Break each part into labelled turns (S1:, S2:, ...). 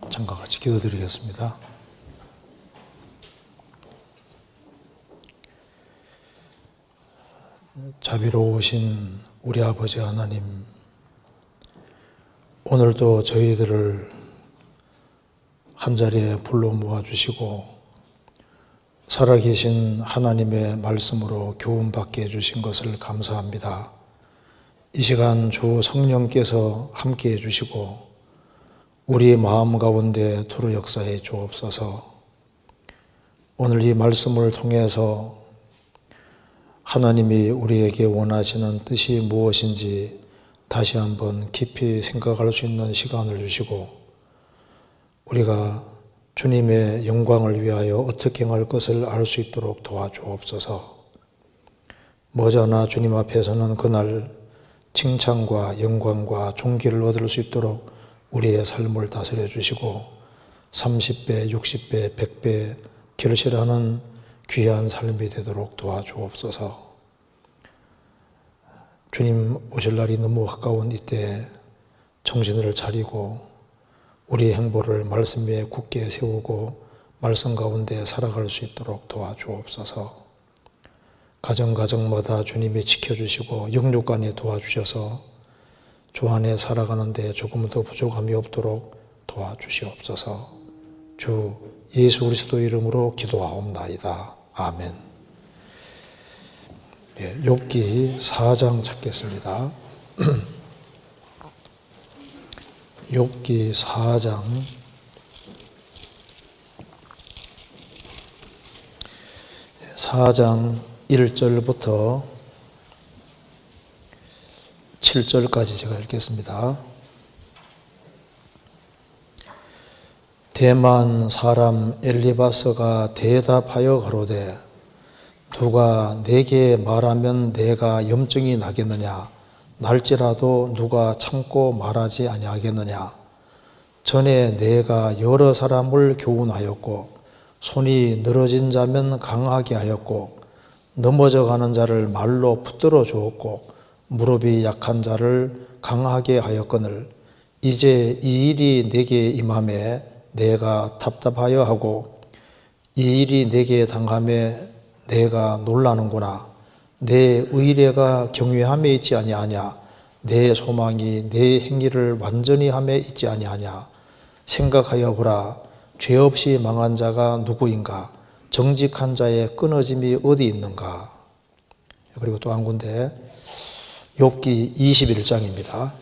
S1: 잠깐 같이 기도드리겠습니다. 자비로우신 우리 아버지 하나님, 오늘도 저희들을 한자리에 불러 모아주시고 살아계신 하나님의 말씀으로 교훈받게 해주신 것을 감사합니다. 이 시간 주 성령께서 함께 해주시고 우리 마음 가운데 두루 역사해 주옵소서. 오늘 이 말씀을 통해서 하나님이 우리에게 원하시는 뜻이 무엇인지 다시 한번 깊이 생각할 수 있는 시간을 주시고 우리가 주님의 영광을 위하여 어떻게 행할 것을 알 수 있도록 도와주옵소서. 머저나 주님 앞에서는 그날 칭찬과 영광과 존귀를 얻을 수 있도록 우리의 삶을 다스려 주시고 30배, 60배, 100배 결실하는 귀한 삶이 되도록 도와주옵소서. 주님 오실 날이 너무 가까운 이때 정신을 차리고 우리의 행보를 말씀 위에 굳게 세우고 말씀 가운데 살아갈 수 있도록 도와주옵소서. 가정마다 주님이 지켜주시고 영육간에 도와주셔서 주 안에 살아가는데 조금 더 부족함이 없도록 도와주시옵소서. 주 예수 그리스도 이름으로 기도하옵나이다. 아멘. 욥기 4장 찾겠습니다. 욥기 4장 4장 1절부터 7절까지 제가 읽겠습니다. 대만 사람 엘리바스가 대답하여 가로되 누가 내게 말하면 내가 염증이 나겠느냐? 날지라도 누가 참고 말하지 아니하겠느냐? 전에 내가 여러 사람을 교훈하였고 손이 늘어진 자면 강하게 하였고 넘어져 가는 자를 말로 붙들어 주었고 무릎이 약한 자를 강하게 하였거늘 이제 이 일이 내게 임함에 내가 답답하여 하고 이 일이 내게 당함에 내가 놀라는구나. 내 의례가 경외함에 있지 아니하냐? 내 소망이 내 행위를 완전히 함에 있지 아니하냐? 생각하여 보라. 죄 없이 망한 자가 누구인가? 정직한 자의 끊어짐이 어디 있는가? 그리고 또 한 군데 욥기 21장입니다.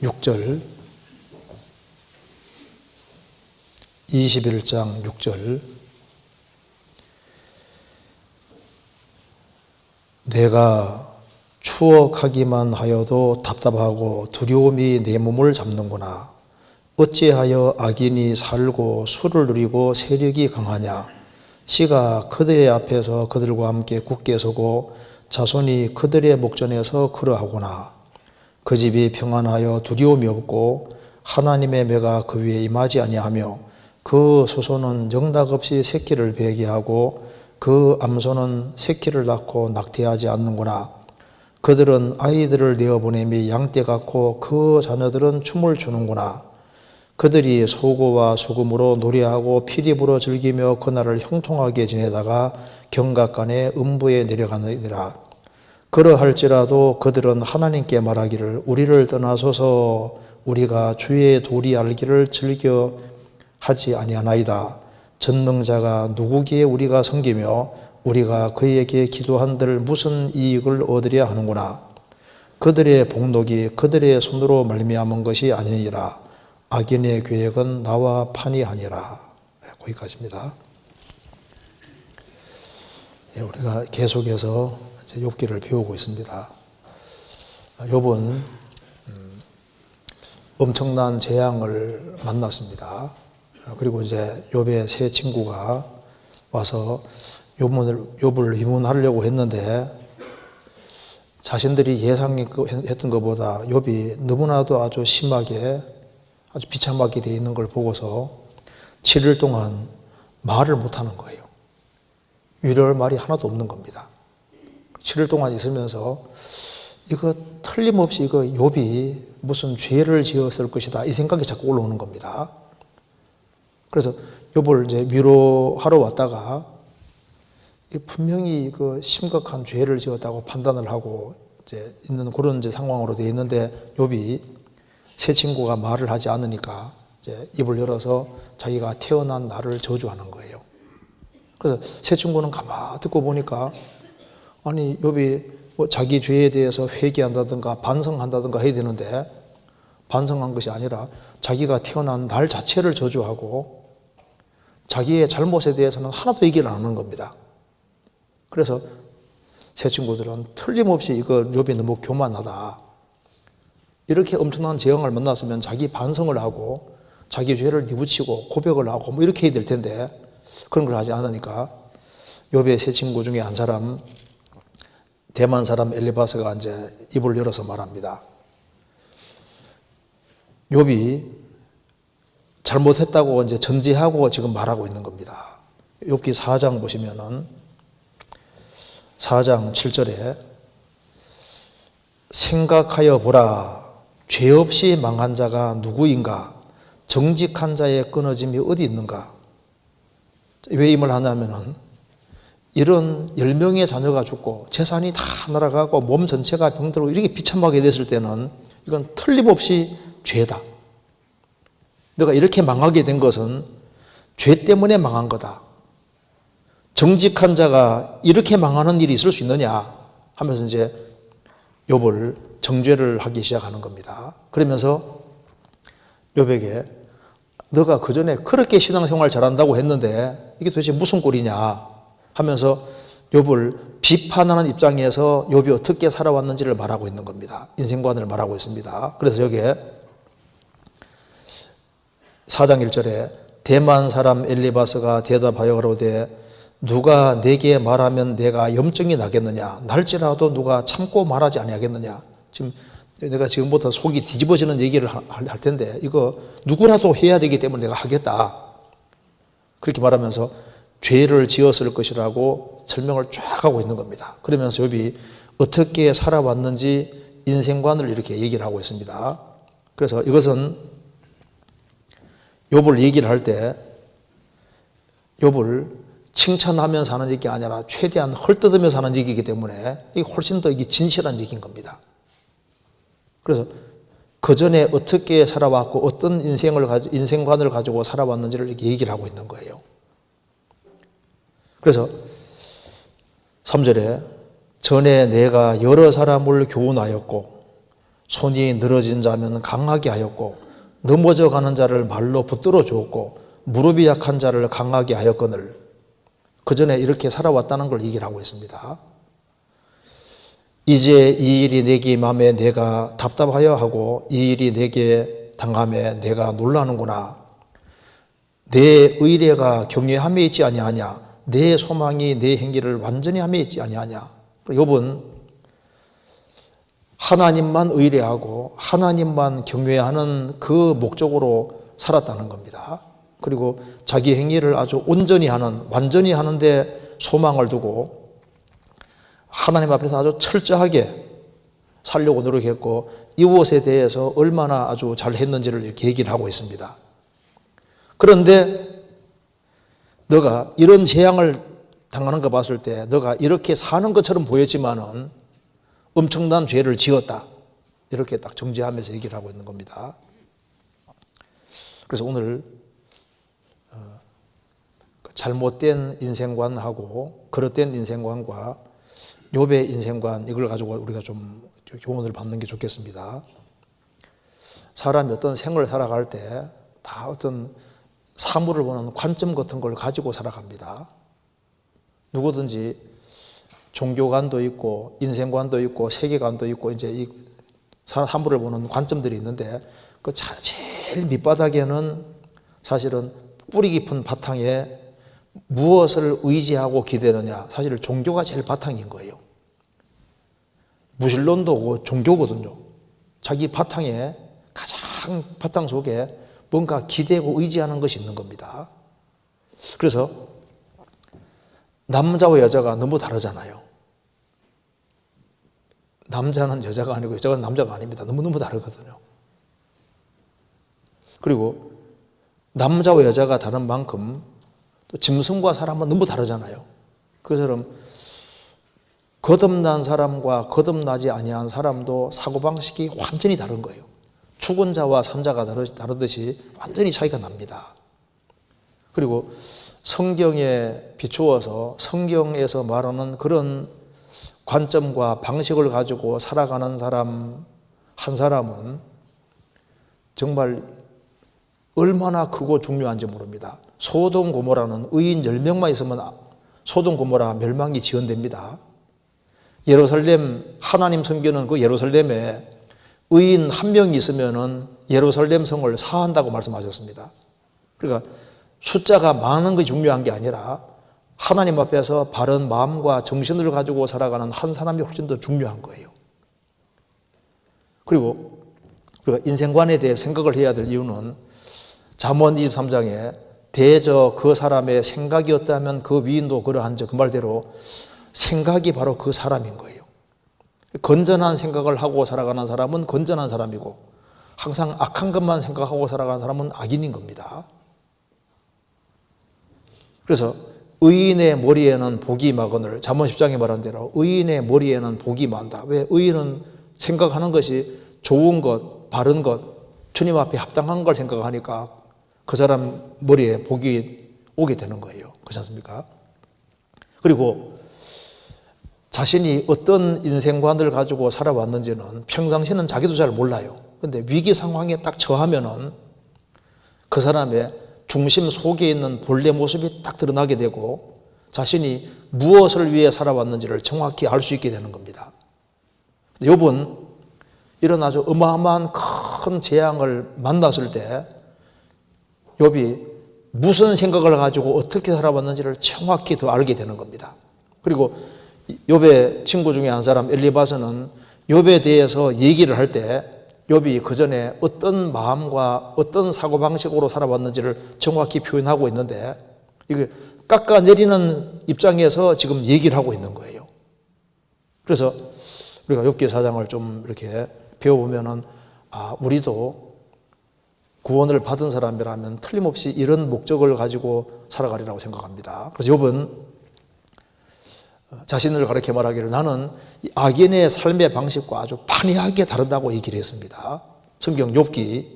S1: 6절 21장 6절 내가 추억하기만 하여도 답답하고 두려움이 내 몸을 잡는구나. 어찌하여 악인이 살고 수를 누리고 세력이 강하냐. 씨가 그들의 앞에서 그들과 함께 굳게 서고 자손이 그들의 목전에서 그러하구나. 그 집이 평안하여 두려움이 없고 하나님의 매가 그 위에 임하지 아니하며 그 소손은 영락없이 새끼를 베게 하고 그 암소는 새끼를 낳고 낙태하지 않는구나. 그들은 아이들을 내어보내미 양떼 같고 그 자녀들은 춤을 추는구나. 그들이 소고와 수금으로 노래하고 피리부로 즐기며 그날을 형통하게 지내다가 경각간에 음부에 내려가느니라. 그러할지라도 그들은 하나님께 말하기를 우리를 떠나소서 우리가 주의 도리 알기를 즐겨 하지 아니하나이다. 전능자가 누구기에 우리가 섬기며 우리가 그에게 기도한들 무슨 이익을 얻으려 하는구나. 그들의 복록이 그들의 손으로 말미암은 것이 아니니라. 악인의 계획은 나와 판이하니라. 거기까지입니다. 우리가 계속해서 욥기를 배우고 있습니다. 욥은 엄청난 재앙을 만났습니다. 그리고 이제 욥의 세 친구가 와서 욥을 위문하려고 했는데 자신들이 예상했던 것보다 욥이 너무나도 아주 심하게 아주 비참하게 되어 있는 걸 보고서 7일 동안 말을 못하는 거예요. 위로할 말이 하나도 없는 겁니다. 7일 동안 있으면서 이거 틀림없이 이거 욥이 무슨 죄를 지었을 것이다 이 생각이 자꾸 올라오는 겁니다. 그래서 욥을 이제 위로하러 왔다가 분명히 그 심각한 죄를 지었다고 판단을 하고 이제 있는 그런 이제 상황으로 되어 있는데 욥이 새 친구가 말을 하지 않으니까 이제 입을 열어서 자기가 태어난 날을 저주하는 거예요. 그래서 새 친구는 가만 듣고 보니까 아니 욥이 뭐 자기 죄에 대해서 회개한다든가 반성한다든가 해야 되는데 반성한 것이 아니라 자기가 태어난 날 자체를 저주하고 자기의 잘못에 대해서는 하나도 얘기를 안 하는 겁니다. 그래서 새 친구들은 틀림없이 이거 욥이 너무 교만하다. 이렇게 엄청난 재앙을 만났으면 자기 반성을 하고 자기 죄를 뉘우치고 고백을 하고 뭐 이렇게 해야 될 텐데 그런 걸 하지 않으니까 욥의 새 친구 중에 한 사람 대만 사람 엘리바스가 이제 입을 열어서 말합니다. 욥이 잘못했다고 이제 전제하고 지금 말하고 있는 겁니다. 욥기 4장 보시면은 4장 7절에 생각하여 보라 죄 없이 망한 자가 누구인가 정직한 자의 끊어짐이 어디 있는가. 왜 이 말 하냐면은 이런 10명의 자녀가 죽고 재산이 다 날아가고 몸 전체가 병들고 이렇게 비참하게 됐을 때는 이건 틀림없이 죄다. 너가 이렇게 망하게 된 것은 죄 때문에 망한 거다. 정직한 자가 이렇게 망하는 일이 있을 수 있느냐 하면서 이제 욥을 정죄를 하기 시작하는 겁니다. 그러면서 욥에게 너가 그전에 그렇게 신앙생활 잘한다고 했는데 이게 도대체 무슨 꼴이냐 하면서 욥을 비판하는 입장에서 욥이 어떻게 살아왔는지를 말하고 있는 겁니다. 인생관을 말하고 있습니다. 그래서 여기에 4장 1절에 대만 사람 엘리바스가 대답하여 가로되 누가 내게 말하면 내가 염증이 나겠느냐 날지라도 누가 참고 말하지 아니하겠느냐. 지금 내가 지금부터 속이 뒤집어지는 얘기를 할 텐데 이거 누구라도 해야 되기 때문에 내가 하겠다. 그렇게 말하면서 죄를 지었을 것이라고 설명을 쫙 하고 있는 겁니다. 그러면서 욥이 어떻게 살아왔는지 인생관을 이렇게 얘기를 하고 있습니다. 그래서 이것은 욥을 얘기를 할 때 욥을 칭찬하면서 하는 얘기가 아니라 최대한 헐뜯으면서 하는 얘기이기 때문에 이게 훨씬 더 이게 진실한 얘기인 겁니다. 그래서 그 전에 어떻게 살아왔고 어떤 인생관을 가지고 살아왔는지를 이렇게 얘기를 하고 있는 거예요. 그래서 3절에 전에 내가 여러 사람을 교훈하였고 손이 늘어진 자면 강하게 하였고 넘어져 가는 자를 말로 붙들어 주었고 무릎이 약한 자를 강하게 하였거늘 그 전에 이렇게 살아왔다는 걸 얘기를 하고 있습니다. 이제 이 일이 내게 맘에 내가 답답하여 하고 이 일이 내게 당함에 내가 놀라는구나. 내 의례가 경외함에 있지 아니하냐. 내 소망이 내 행위를 완전히 함에 있지 아니하냐. 욥은 하나님만 의뢰하고 하나님만 경외하는 그 목적으로 살았다는 겁니다. 그리고 자기 행위를 아주 온전히 하는 완전히 하는데 소망을 두고 하나님 앞에서 아주 철저하게 살려고 노력했고 이웃에 대해서 얼마나 아주 잘했는지를 이렇게 얘기를 하고 있습니다. 그런데 너가 이런 재앙을 당하는 거 봤을 때 너가 이렇게 사는 것처럼 보였지만은 엄청난 죄를 지었다. 이렇게 딱 정죄하면서 얘기를 하고 있는 겁니다. 그래서 오늘 잘못된 인생관하고 그릇된 인생관과 욥의 인생관 이걸 가지고 우리가 좀 교훈을 받는 게 좋겠습니다. 사람이 어떤 생을 살아갈 때 다 어떤 사물을 보는 관점 같은 걸 가지고 살아갑니다. 누구든지 종교관도 있고 인생관도 있고 세계관도 있고 이제 이 사물을 보는 관점들이 있는데 그 제일 밑바닥에는 사실은 뿌리 깊은 바탕에 무엇을 의지하고 기대느냐. 사실 종교가 제일 바탕인 거예요. 무신론도 종교거든요. 자기 바탕에 가장 바탕 속에 뭔가 기대고 의지하는 것이 있는 겁니다. 그래서 남자와 여자가 너무 다르잖아요. 남자는 여자가 아니고 여자가 남자가 아닙니다. 너무너무 다르거든요. 그리고 남자와 여자가 다른 만큼 또 짐승과 사람은 너무 다르잖아요. 그처럼 거듭난 사람과 거듭나지 아니한 사람도 사고방식이 완전히 다른 거예요. 죽은 자와 산 자가 다르듯이 완전히 차이가 납니다. 그리고 성경에 비추어서 성경에서 말하는 그런 관점과 방식을 가지고 살아가는 사람 한 사람은 정말 얼마나 크고 중요한지 모릅니다. 소돔 고모라는 의인 10명만 있으면 소돔 고모라 멸망이 지연됩니다. 예루살렘, 하나님 섬기는 그 예루살렘에 의인 한 명이 있으면은 예루살렘 성을 사한다고 말씀하셨습니다. 그러니까 숫자가 많은 것이 중요한 게 아니라 하나님 앞에서 바른 마음과 정신을 가지고 살아가는 한 사람이 훨씬 더 중요한 거예요. 그리고 우리가 인생관에 대해 생각을 해야 될 이유는 잠언 23장에 대저 그 사람의 생각이었다면 그 위인도 그러한저 그 말대로 생각이 바로 그 사람인 거예요. 건전한 생각을 하고 살아가는 사람은 건전한 사람이고 항상 악한 것만 생각하고 살아가는 사람은 악인인 겁니다. 그래서 의인의 머리에는 복이 마거늘 잠언 10장에 말한 대로 의인의 머리에는 복이 많다. 왜? 의인은 생각하는 것이 좋은 것, 바른 것, 주님 앞에 합당한 걸 생각하니까 그 사람 머리에 복이 오게 되는 거예요. 그렇지 않습니까? 그리고 자신이 어떤 인생관을 가지고 살아왔는지는 평상시는 자기도 잘 몰라요. 그런데 위기 상황에 딱 처하면은 그 사람의 중심 속에 있는 본래 모습이 딱 드러나게 되고 자신이 무엇을 위해 살아왔는지를 정확히 알 수 있게 되는 겁니다. 욥은 이런 아주 어마어마한 큰 재앙을 만났을 때 욥이 무슨 생각을 가지고 어떻게 살아왔는지를 정확히 더 알게 되는 겁니다. 그리고 욥의 친구 중에 한 사람 엘리바스는 욥에 대해서 얘기를 할 때 욥이 그 전에 어떤 마음과 어떤 사고방식으로 살아왔는지를 정확히 표현하고 있는데 이게 깎아내리는 입장에서 지금 얘기를 하고 있는 거예요. 그래서 우리가 욥기 4장을 좀 이렇게 배워보면은 우리도 구원을 받은 사람이라면 틀림없이 이런 목적을 가지고 살아가리라고 생각합니다. 그래서 욥은 자신을 가르쳐 말하기를 나는 악인의 삶의 방식과 아주 판이하게 다르다고 얘기를 했습니다. 성경 욥기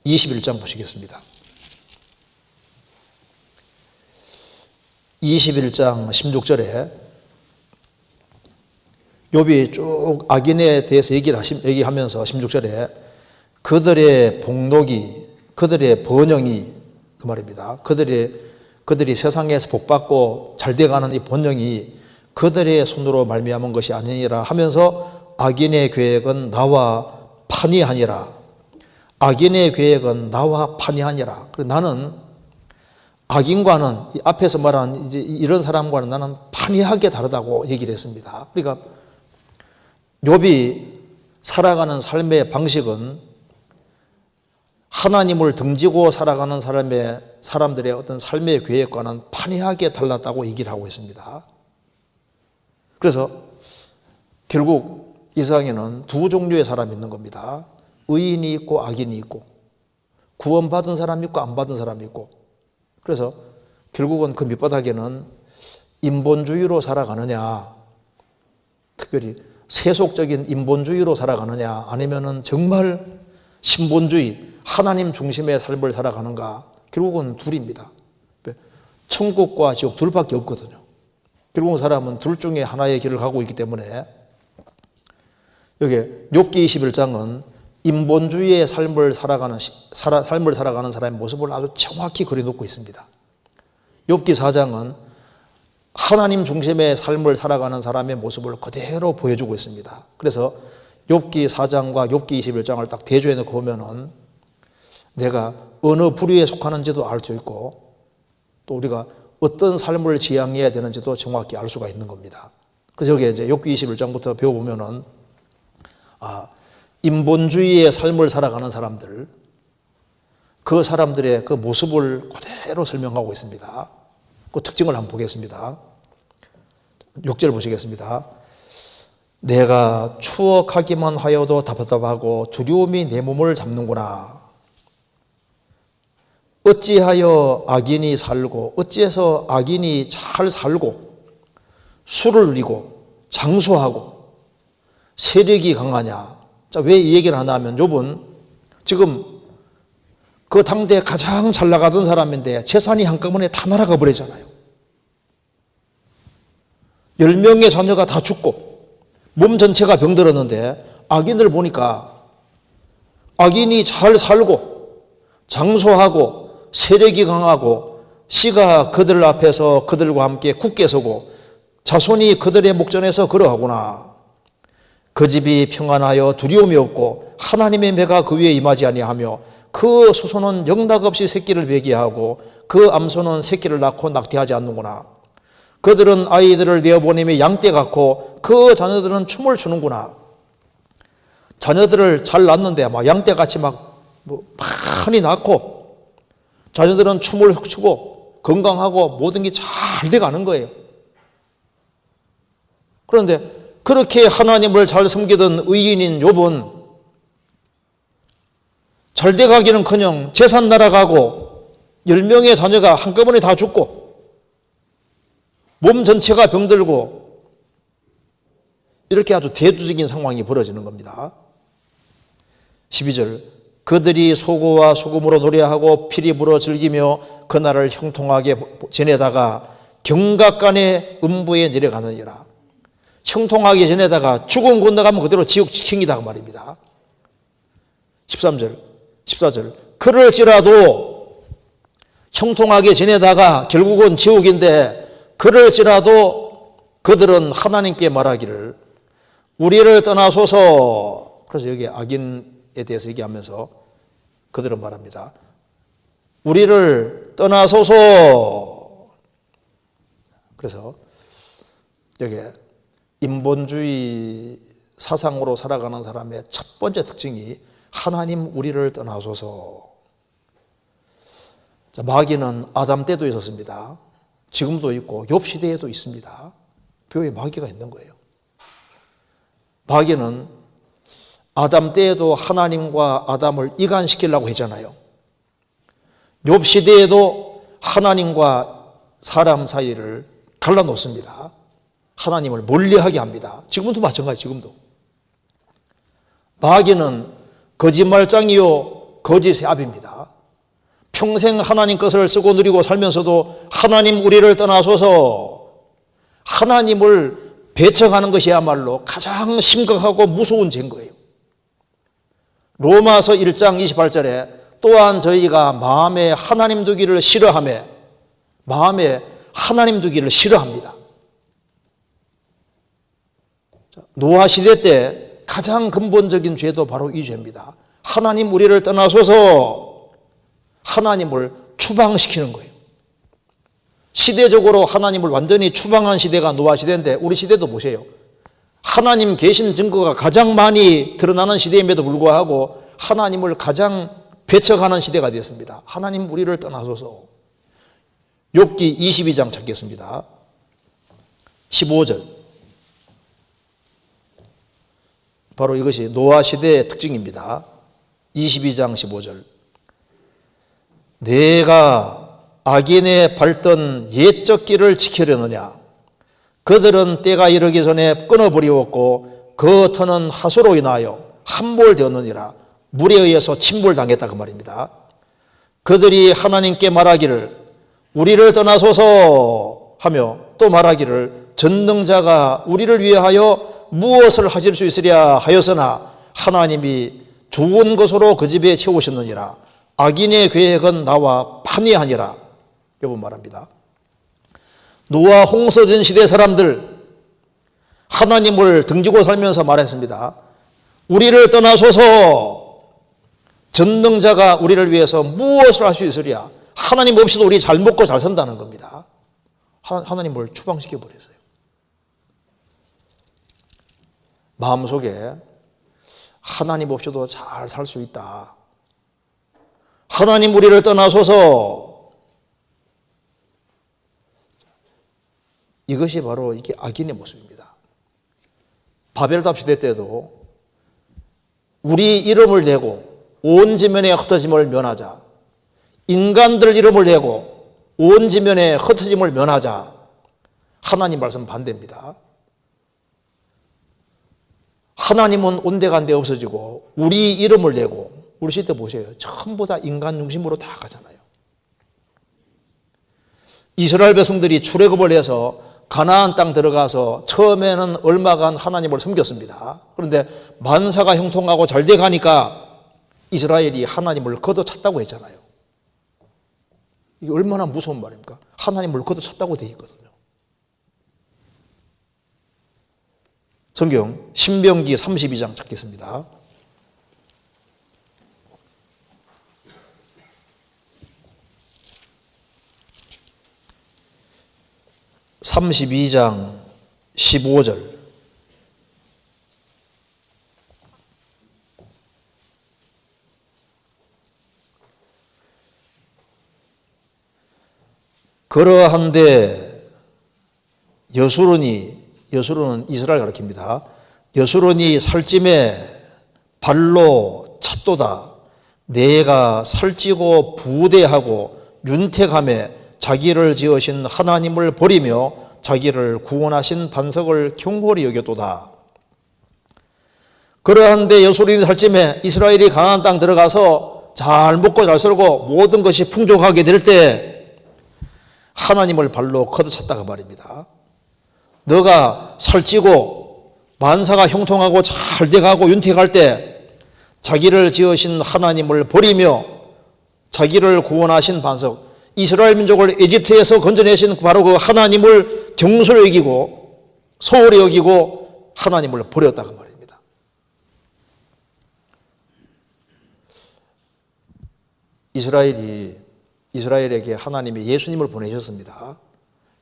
S1: 21장 보시겠습니다. 21장 16절에 욥이 쭉 악인에 대해서 얘기하면서 16절에 그들의 복록이, 그들의 번영이 그 말입니다. 그들이 세상에서 복받고 잘돼가는 이 번영이 그들의 손으로 말미암은 것이 아니니라 하면서 악인의 계획은 나와 판이하니라. 악인의 계획은 나와 판이하니라. 나는 악인과는 앞에서 말한 이제 이런 사람과는 나는 판이하게 다르다고 얘기를 했습니다. 그러니까 욥이 살아가는 삶의 방식은 하나님을 등지고 살아가는 사람들의 어떤 삶의 계획과는 판이하게 달랐다고 얘기를 하고 있습니다. 그래서 결국 이 세상에는 두 종류의 사람이 있는 겁니다. 의인이 있고 악인이 있고 구원받은 사람이 있고 안 받은 사람이 있고 그래서 결국은 그 밑바닥에는 인본주의로 살아가느냐 특별히 세속적인 인본주의로 살아가느냐 아니면은 정말 신본주의 하나님 중심의 삶을 살아가는가 결국은 둘입니다. 천국과 지옥 둘밖에 없거든요. 결국은 사람은 둘 중에 하나의 길을 가고 있기 때문에 여기 욥기 21장은 인본주의의 삶을 살아가는 사람의 모습을 아주 정확히 그려놓고 있습니다. 욥기 4장은 하나님 중심의 삶을 살아가는 사람의 모습을 그대로 보여주고 있습니다. 그래서 욥기 4장과 욥기 21장을 딱 대조해 놓고 보면은 내가 어느 부류에 속하는지도 알 수 있고 또 우리가 어떤 삶을 지향해야 되는지도 정확히 알 수가 있는 겁니다. 그래서 여기 이제 욥기 21장부터 배워보면은 인본주의의 삶을 살아가는 사람들 그 사람들의 그 모습을 그대로 설명하고 있습니다. 그 특징을 한번 보겠습니다. 6절 보시겠습니다. 내가 추억하기만 하여도 답답하고 두려움이 내 몸을 잡는구나. 어찌하여 악인이 살고 어찌해서 악인이 잘 살고 수를 누리고 장수하고 세력이 강하냐. 자, 왜 이 얘기를 하냐 하면 욥은 지금 그 당대에 가장 잘 나가던 사람인데 재산이 한꺼번에 다 날아가 버리잖아요. 10명의 자녀가 다 죽고 몸 전체가 병들었는데 악인을 보니까 악인이 잘 살고 장수하고 세력이 강하고 씨가 그들 앞에서 그들과 함께 굳게 서고 자손이 그들의 목전에서 그러하구나. 그 집이 평안하여 두려움이 없고 하나님의 매가 그 위에 임하지 아니하며 그 수소는 영락없이 새끼를 배기하고 그 암소는 새끼를 낳고 낙태하지 않는구나. 그들은 아이들을 내어보내며 양떼 같고 그 자녀들은 춤을 추는구나. 자녀들을 잘 낳는데 막 양떼같이 많이 낳고 자녀들은 춤을 추고 건강하고 모든 게 잘 돼가는 거예요. 그런데 그렇게 하나님을 잘 섬기던 의인인 욥은 잘 돼가기는커녕 재산 날아가고 10명의 자녀가 한꺼번에 다 죽고 몸 전체가 병들고 이렇게 아주 대두적인 상황이 벌어지는 겁니다. 12절 그들이 소고와 수금으로 노래하고 피리 불어 즐기며 그날을 형통하게 지내다가 경각간의 음부에 내려가느니라. 형통하게 지내다가 죽음 건너가면 그대로 지옥 지킹이다 그 말입니다. 13절 14절 그럴지라도 형통하게 지내다가 결국은 지옥인데 그럴지라도 그들은 하나님께 말하기를 우리를 떠나소서. 그래서 여기 악인에 대해서 얘기하면서 그들은 말합니다. 우리를 떠나소서. 그래서 여기 인본주의 사상으로 살아가는 사람의 첫 번째 특징이 하나님 우리를 떠나소서. 자, 마귀는 아담 때도 있었습니다. 지금도 있고 욥 시대에도 있습니다. 묘에 마귀가 있는 거예요. 마귀는 아담 때에도 하나님과 아담을 이간시키려고 했잖아요. 욥 시대에도 하나님과 사람 사이를 갈라놓습니다. 하나님을 멀리하게 합니다. 지금도 마찬가지. 지금도 마귀는 거짓말장이요 거짓의 압입니다. 평생 하나님 것을 쓰고 누리고 살면서도 하나님 우리를 떠나소서 하나님을 배척하는 것이야말로 가장 심각하고 무서운 죄인 거예요. 로마서 1장 28절에 또한 저희가 마음에 하나님 두기를 싫어하며 마음에 하나님 두기를 싫어합니다. 노아 시대 때 가장 근본적인 죄도 바로 이 죄입니다. 하나님 우리를 떠나소서 하나님을 추방시키는 거예요. 시대적으로 하나님을 완전히 추방한 시대가 노아 시대인데 우리 시대도 보세요. 하나님 계신 증거가 가장 많이 드러나는 시대임에도 불구하고 하나님을 가장 배척하는 시대가 되었습니다. 하나님 우리를 떠나소서. 욥기 22장 찾겠습니다. 15절. 바로 이것이 노아 시대의 특징입니다. 22장 15절. 내가 악인의 밟던 옛적 길을 지키려느냐. 그들은 때가 이르기 전에 끊어버리었고 그 터는 하수로 인하여 함몰되었느니라. 물에 의해서 침몰당했다 그 말입니다. 그들이 하나님께 말하기를 우리를 떠나소서 하며 또 말하기를 전능자가 우리를 위하여 무엇을 하실 수 있으랴 하였으나 하나님이 좋은 것으로 그 집에 채우셨느니라. 악인의 계획은 나와 판이하니라. 욥은 말합니다. 노아 홍수전 시대 사람들 하나님을 등지고 살면서 말했습니다. 우리를 떠나소서 전능자가 우리를 위해서 무엇을 할 수 있으랴. 하나님 없이도 우리 잘 먹고 잘 산다는 겁니다. 하나님을 추방시켜 버렸어요. 마음속에 하나님 없이도 잘 살 수 있다. 하나님 우리를 떠나소서. 이것이 바로 이게 악인의 모습입니다. 바벨탑 시대 때도 우리 이름을 대고 온 지면에 흩어짐을 면하자. 인간들 이름을 내고 온 지면에 흩어짐을 면하자. 하나님 말씀 반대입니다. 하나님은 온데간데 없어지고 우리 이름을 내고, 우리 시대 보세요. 전부 다 인간 중심으로 다 가잖아요. 이스라엘 백성들이 출애굽을 해서 가나안 땅 들어가서 처음에는 얼마간 하나님을 섬겼습니다. 그런데 만사가 형통하고 잘 돼가니까 이스라엘이 하나님을 걷어찼다고 했잖아요. 이게 얼마나 무서운 말입니까? 하나님을 걷어찼다고 되어 있거든요. 성경 신명기 32장 찾겠습니다. (32장) 15절. 그러한데 여수론은 이스라엘 가리킵니다. 여수론이 살찜에 발로 찼도다. 내가 살찌고 부대하고 윤택함에 자기를 지으신 하나님을 버리며 자기를 구원하신 반석을 경홀히 여겼도다. 그러한데 여수론이 살찜에 이스라엘이 가나안 땅 들어가서 잘 먹고 잘 살고 모든 것이 풍족하게 될 때 하나님을 발로 걷어찼다가 말입니다. 너가 살찌고 만사가 형통하고 잘 돼가고 윤택할 때 자기를 지으신 하나님을 버리며 자기를 구원하신 반석, 이스라엘 민족을 에집트에서 건져내신 바로 그 하나님을 경솔히 여기고 소홀히 여기고 하나님을 버렸다고 말입니다. 이스라엘에게 하나님이 예수님을 보내셨습니다.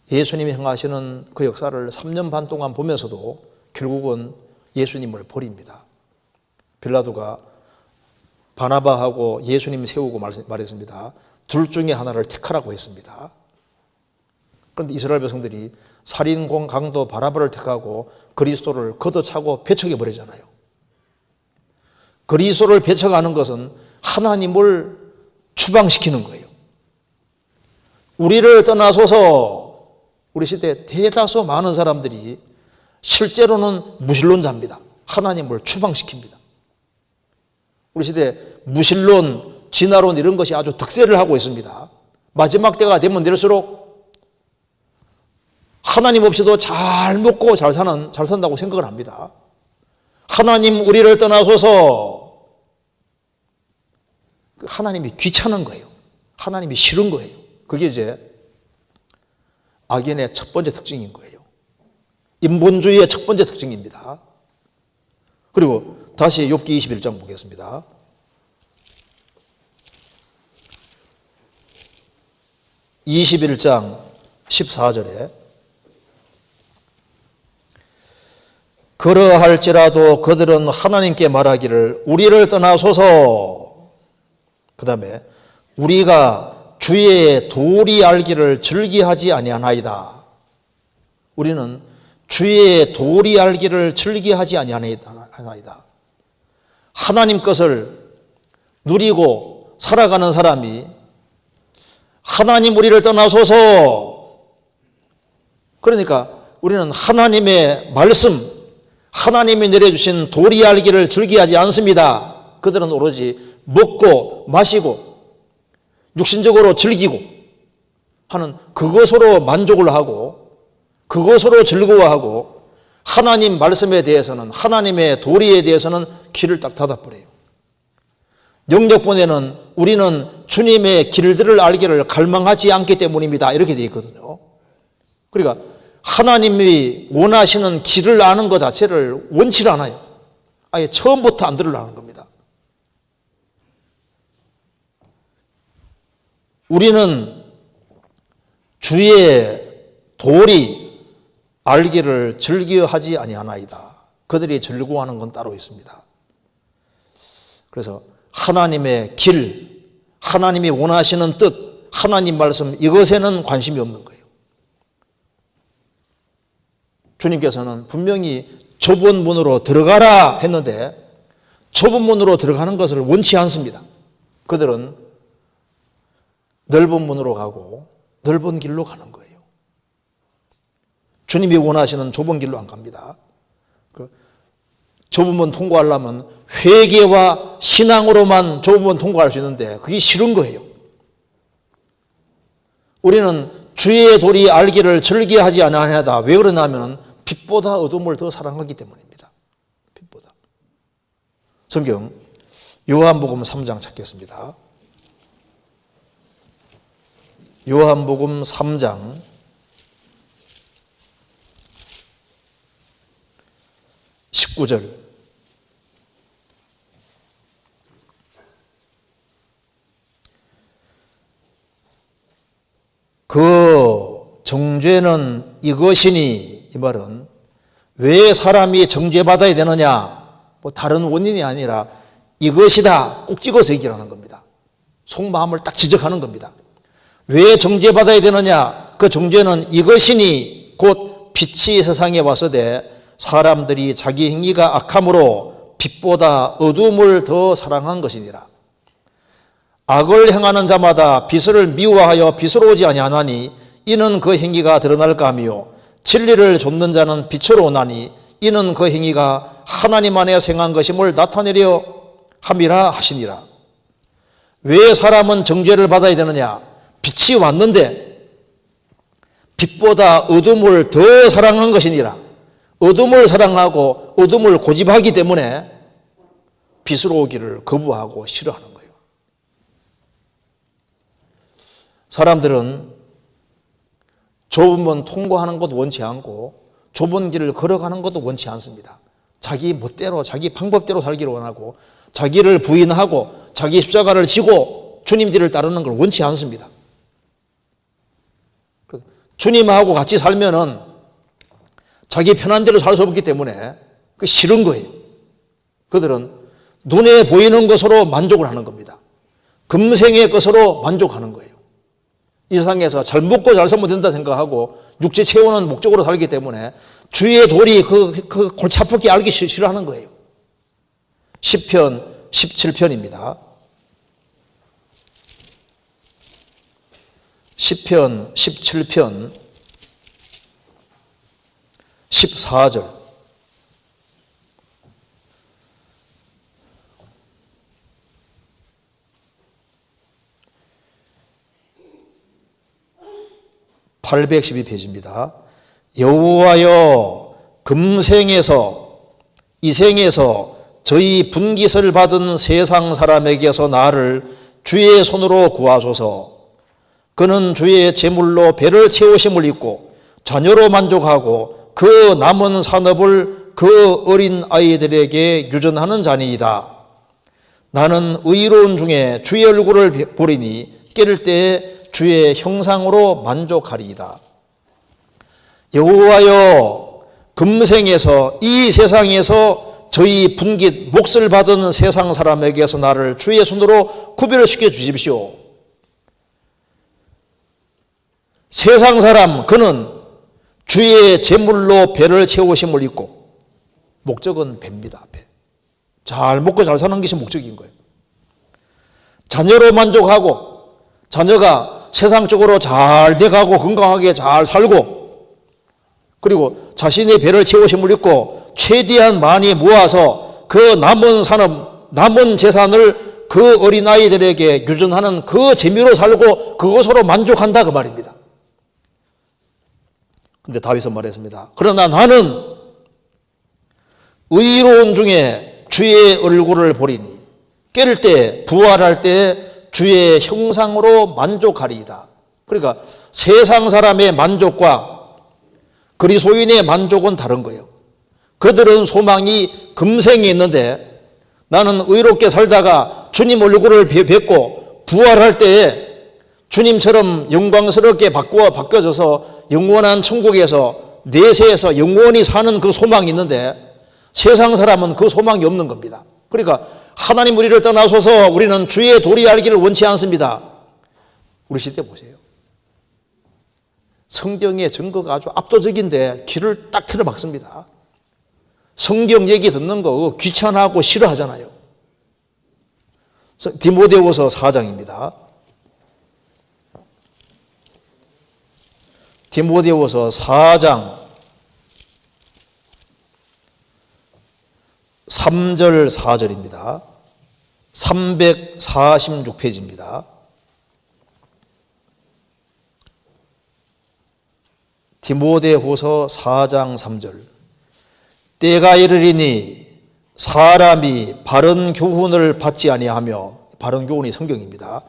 S1: 예수님이 행하시는 그 역사를 3년 반 동안 보면서도 결국은 예수님을 버립니다. 빌라도가 바나바하고 예수님 세우고 말했습니다. 둘 중에 하나를 택하라고 했습니다. 그런데 이스라엘 백성들이 살인공 강도 바나바를 택하고 그리스도를 걷어차고 배척해 버리잖아요. 그리스도를 배척하는 것은 하나님을 추방시키는 거예요. 우리를 떠나서서 우리 시대 대다수 많은 사람들이 실제로는 무신론자입니다. 하나님을 추방시킵니다. 우리 시대 무신론, 진화론 이런 것이 아주 득세를 하고 있습니다. 마지막 때가 되면 될수록 하나님 없이도 잘 먹고 잘 산다고 생각을 합니다. 하나님 우리를 떠나서서 하나님이 귀찮은 거예요. 하나님이 싫은 거예요. 그게 이제 악인의 첫 번째 특징인 거예요. 인본주의의 첫 번째 특징입니다. 그리고 다시 욥기 21장 보겠습니다. (21장) 14절에 그러할지라도 그들은 하나님께 말하기를 우리를 떠나소서. 그 다음에 우리가 주의 도리 알기를 즐기하지 아니하나이다. 우리는 주의 도리 알기를 즐기하지 아니하나이다. 하나님 것을 누리고 살아가는 사람이 하나님 우리를 떠나소서. 그러니까 우리는 하나님의 말씀, 하나님이 내려주신 도리 알기를 즐기하지 않습니다. 그들은 오로지 먹고 마시고 육신적으로 즐기고 하는 그것으로 만족을 하고 그것으로 즐거워하고 하나님 말씀에 대해서는, 하나님의 도리에 대해서는 귀를 딱 닫아버려요. 영적본에는 우리는 주님의 길들을 알기를 갈망하지 않기 때문입니다. 이렇게 되어 있거든요. 그러니까 하나님이 원하시는 길을 아는 것 자체를 원치를 않아요. 아예 처음부터 안 들으려는 겁니다. 우리는 주의 도리 알기를 즐겨하지 아니하나이다. 그들이 즐거워하는 건 따로 있습니다. 그래서 하나님의 길, 하나님이 원하시는 뜻, 하나님 말씀 이것에는 관심이 없는 거예요. 주님께서는 분명히 좁은 문으로 들어가라 했는데 좁은 문으로 들어가는 것을 원치 않습니다. 그들은 넓은 문으로 가고 넓은 길로 가는 거예요. 주님이 원하시는 좁은 길로 안 갑니다. 좁은 문 통과하려면 회개와 신앙으로만 좁은 문 통과할 수 있는데 그게 싫은 거예요. 우리는 주의 도리 알기를 즐겨하지 아니하다. 왜 그러냐면 빛보다 어둠을 더 사랑하기 때문입니다. 빛보다. 성경 요한복음 3장 찾겠습니다. 요한복음 3장 19절. 그 정죄는 이것이니, 이 말은 왜 사람이 정죄받아야 되느냐, 뭐 다른 원인이 아니라 이것이다 꼭 찍어서 얘기하는 겁니다. 속마음을 딱 지적하는 겁니다. 왜 정죄받아야 되느냐, 그 정죄는 이것이니 곧 빛이 세상에 왔으되 사람들이 자기 행위가 악함으로 빛보다 어둠을 더 사랑한 것이니라. 악을 행하는 자마다 빛을 미워하여 빛으로 오지 아니하나니 이는 그 행위가 드러날까 하며 진리를 좇는 자는 빛으로 오나니 이는 그 행위가 하나님 안에 생한 것임을 나타내려 함이라 하시니라. 왜 사람은 정죄를 받아야 되느냐? 빛이 왔는데 빛보다 어둠을 더 사랑한 것이니라. 어둠을 사랑하고 어둠을 고집하기 때문에 빛으로 오기를 거부하고 싫어하는 거예요. 사람들은 좁은 문 통과하는 것도 원치 않고 좁은 길을 걸어가는 것도 원치 않습니다. 자기 멋대로 자기 방법대로 살기를 원하고 자기를 부인하고 자기 십자가를 지고 주님 뒤를 따르는 걸 원치 않습니다. 주님하고 같이 살면은 자기 편한 대로 살 수 없기 때문에 그 싫은 거예요. 그들은 눈에 보이는 것으로 만족을 하는 겁니다. 금생의 것으로 만족하는 거예요. 이 세상에서 잘 먹고 잘 살면 된다 생각하고 육체 채우는 목적으로 살기 때문에 주의 도리 그 골치 아프게 알기 싫어하는 거예요. 시편 17편입니다. 시편 17편 14절. (812페이지입니다) 여호와여, 금생에서 이생에서 저희 분깃을 받은 세상 사람에게서 나를 주의 손으로 구하소서. 그는 주의 제물로 배를 채우심을 입고 자녀로 만족하고 그 남은 산업을 그 어린 아이들에게 유전하는 자니이다. 나는 의로운 중에 주의 얼굴을 보리니 깨를 때에 주의 형상으로 만족하리이다. 여호와여, 금생에서 이 세상에서 저희 분깃 몫을 받은 세상 사람에게서 나를 주의 손으로 구별을 시켜 주십시오. 세상 사람, 그는 주의 제물로 배를 채우심을 입고, 목적은 배입니다. 배. 잘 먹고 잘 사는 것이 목적인 거예요. 자녀로 만족하고 자녀가 세상적으로 잘 돼가고 건강하게 잘 살고, 그리고 자신의 배를 채우심을 입고 최대한 많이 모아서 그 남은 산업, 남은 재산을 그 어린아이들에게 유전하는 그 재미로 살고 그것으로 만족한다, 그 말입니다. 근데 다윗은 말했습니다. 그러나 나는 의로운 중에 주의 얼굴을 보리니 깰 때, 부활할 때 주의 형상으로 만족하리이다. 그러니까 세상 사람의 만족과 그리스도인의 만족은 다른 거예요. 그들은 소망이 금생에 있는데 나는 의롭게 살다가 주님 얼굴을 뵙고 부활할 때에 주님처럼 영광스럽게 바뀌어져서 영원한 천국에서 내세에서 영원히 사는 그 소망이 있는데 세상 사람은 그 소망이 없는 겁니다. 그러니까 하나님 우리를 떠나소서 우리는 주의 도리 알기를 원치 않습니다. 우리 시대 보세요. 성경의 증거가 아주 압도적인데 귀를 딱 틀어막습니다. 성경 얘기 듣는 거 귀찮아하고 싫어하잖아요. 디모데후서 4장입니다. 디모데후서 4장 3절 4절입니다. 346페이지입니다. 디모데후서 4장 3절. 때가 이르리니 사람이 바른 교훈을 받지 아니하며, 바른 교훈이 성경입니다.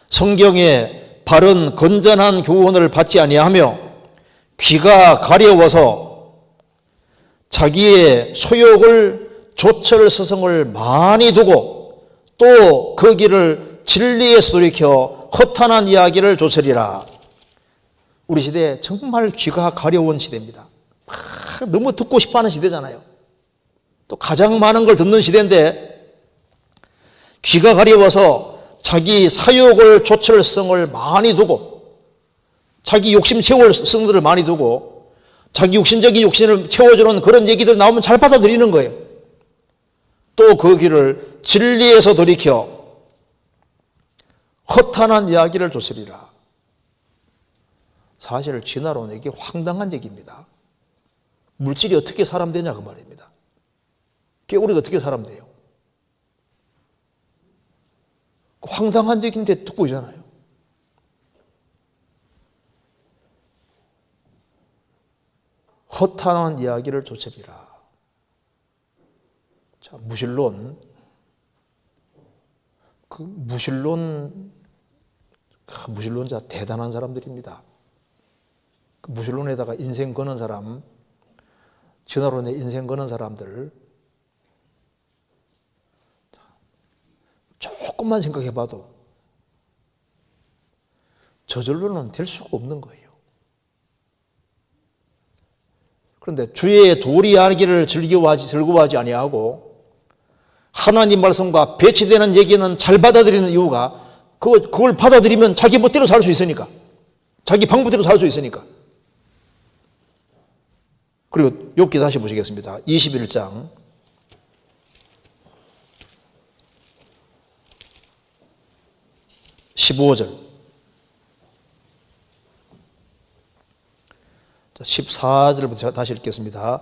S1: 성경에 바른 건전한 교훈을 받지 아니하며 귀가 가려워서 자기의 소욕을 조철스승을 많이 두고 또 그 길을 진리에서 돌이켜 허탄한 이야기를 조철이라. 우리 시대 정말 귀가 가려운 시대입니다. 너무 듣고 싶어하는 시대잖아요. 또 가장 많은 걸 듣는 시대인데 귀가 가려워서 자기 사욕을 조철성을 많이 두고 자기 욕심 채울 성들을 많이 두고 자기 육신적인 욕심을 채워주는 그런 얘기들 나오면 잘 받아들이는 거예요. 또 그 길을 진리에서 돌이켜 허탄한 이야기를 조철이라. 사실 진화론은 이게 황당한 얘기입니다. 물질이 어떻게 사람 되냐 그 말입니다. 개구리가 어떻게 사람 돼요? 황당한 얘기인데 듣고 있잖아요. 허탄한 이야기를 조철이라. 자, 무신론. 무신론자 대단한 사람들입니다. 그 무신론에다가 인생 거는 사람, 진화론에 인생 거는 사람들, 조금만 생각해 봐도 저절로는 될 수가 없는 거예요. 그런데 주의 도리 알기를 즐거워하지 아니하고 하나님 말씀과 배치되는 얘기는 잘 받아들이는 이유가 그걸 받아들이면 자기 멋대로 살 수 있으니까, 자기 방법대로 살 수 있으니까. 그리고 욥기 다시 보시겠습니다. 21장 15절 14절부터 다시 읽겠습니다.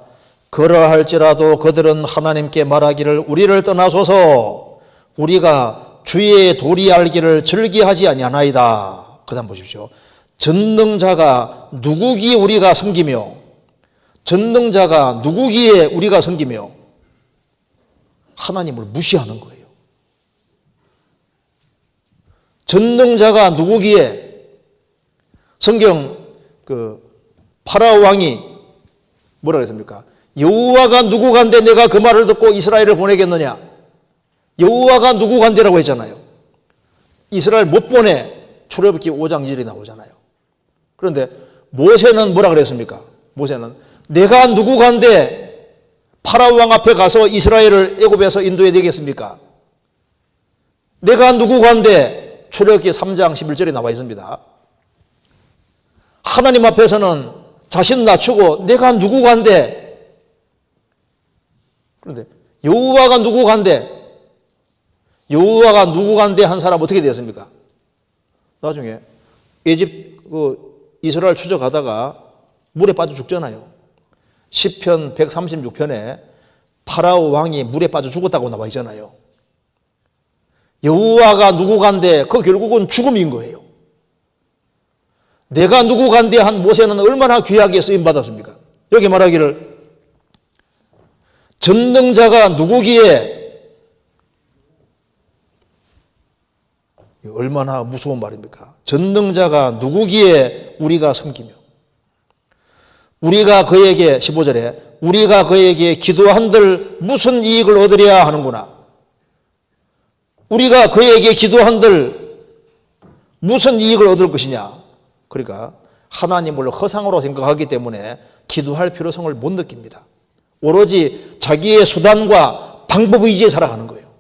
S1: 그러할지라도 그들은 하나님께 말하기를 우리를 떠나소서 우리가 주의 도리 알기를 즐기하지 아니하나이다. 그 다음 보십시오. 전능자가 누구기에 우리가 섬기며, 전능자가 누구기에 우리가 섬기며, 하나님을 무시하는 거예요. 전능자가 누구기에, 성경 파라오 왕이 뭐라 그랬습니까? 여호와가 누구간데 내가 그 말을 듣고 이스라엘을 보내겠느냐? 여호와가 누구간데라고 했잖아요. 이스라엘 못 보내. 출애굽기 5장 1절이 나오잖아요. 그런데 모세는 뭐라 그랬습니까? 모세는 내가 누구간데 파라오 왕 앞에 가서 이스라엘을 애굽에서 인도해 되겠습니까? 내가 누구간데 출애굽기 3장 11절에 나와 있습니다. 하나님 앞에서는 자신 낮추고 내가 누구간데, 그런데 여호와가 누구간데 한 사람 어떻게 되었습니까? 나중에 이스라엘 추적하다가 물에 빠져 죽잖아요. 시편 136편에 파라오 왕이 물에 빠져 죽었다고 나와 있잖아요. 여호와가 누구간데 그 결국은 죽음인 거예요. 내가 누구간데 한 모세는 얼마나 귀하게 쓰임받았습니까? 여기 말하기를 전능자가 누구기에, 얼마나 무서운 말입니까? 전능자가 누구기에 우리가 섬기며, 우리가 그에게 15절에 우리가 그에게 기도한들 무슨 이익을 얻으랴 하는구나. 우리가 그에게 기도한들 무슨 이익을 얻을 것이냐. 그러니까 하나님을 허상으로 생각하기 때문에 기도할 필요성을 못 느낍니다. 오로지 자기의 수단과 방법 의지에 살아가는 거예요.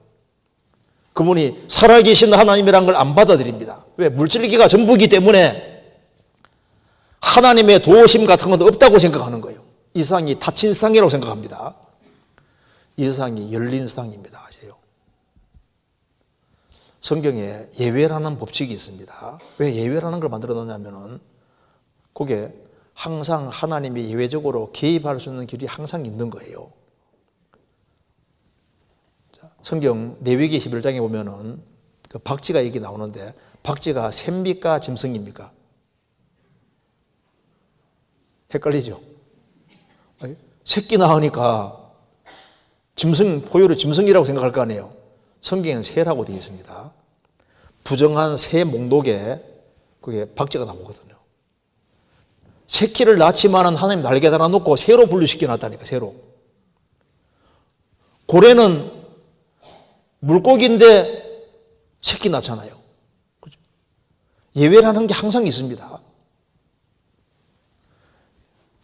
S1: 그분이 살아계신 하나님이라는 걸 안 받아들입니다. 왜? 물질기가 전부이기 때문에 하나님의 도우심 같은 건 없다고 생각하는 거예요. 이 세상이 닫힌 세상이라고 생각합니다. 이 세상이 열린 세상입니다. 아세요? 성경에 예외라는 법칙이 있습니다. 왜 예외라는 걸 만들어 놓냐면은 그게 항상 하나님이 예외적으로 개입할 수 있는 길이 항상 있는 거예요. 성경 레위기 11장에 보면은 그 박쥐가 얘기 나오는데 박쥐가 새입니까 짐승입니까? 헷갈리죠? 새끼 낳으니까 짐승, 포유류 짐승이라고 생각할 거 아니에요. 성경에는 새라고 되어 있습니다. 부정한 새 목록에 그게 박쥐가 나오거든요. 새끼를 낳지만은 하나님 날개 달아놓고 새로 분류시켜 놨다니까, 새로. 고래는 물고기인데 새끼 낳잖아요. 그죠? 예외라는 게 항상 있습니다.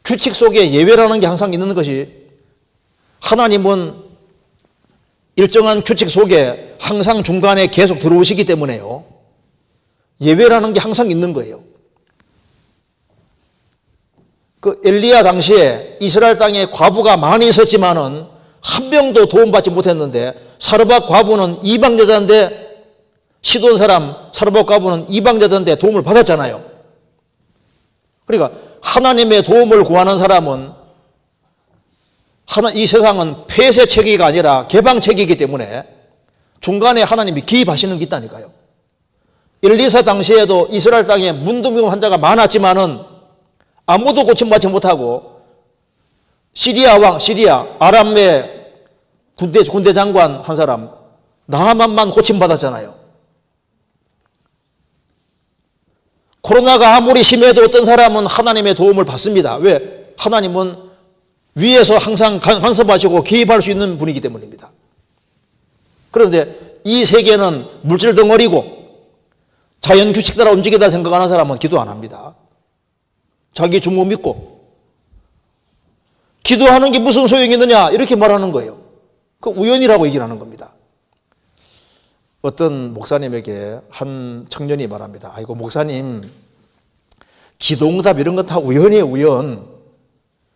S1: 규칙 속에 예외라는 게 항상 있는 것이 하나님은 일정한 규칙 속에 항상 중간에 계속 들어오시기 때문에요. 예외라는 게 항상 있는 거예요. 그 엘리야 당시에 이스라엘 땅에 과부가 많이 있었지만은 한 명도 도움받지 못했는데 사르밧 과부는 이방 여자인데 시돈 사람 사르밧 과부는 이방 여자인데 도움을 받았잖아요. 그러니까 하나님의 도움을 구하는 사람은 이 세상은 폐쇄 체계가 아니라 개방 체계이기 때문에 중간에 하나님이 개입하시는 게 있다니까요. 엘리사 당시에도 이스라엘 땅에 문둥병 환자가 많았지만은 아무도 고침받지 못하고 시리아 아람의 군대 장관 한 사람 나하만만 고침받았잖아요. 코로나가 아무리 심해도 어떤 사람은 하나님의 도움을 받습니다. 왜? 하나님은 위에서 항상 간섭하시고 개입할 수 있는 분이기 때문입니다. 그런데 이 세계는 물질 덩어리고 자연 규칙 따라 움직이다 생각하는 사람은 기도 안 합니다. 자기 주모 믿고 기도하는 게 무슨 소용이 있느냐 이렇게 말하는 거예요. 그 우연이라고 얘기를 하는 겁니다. 어떤 목사님에게 한 청년이 말합니다. 아이고 목사님 기도응답 이런 건 다 우연이에요. 우연.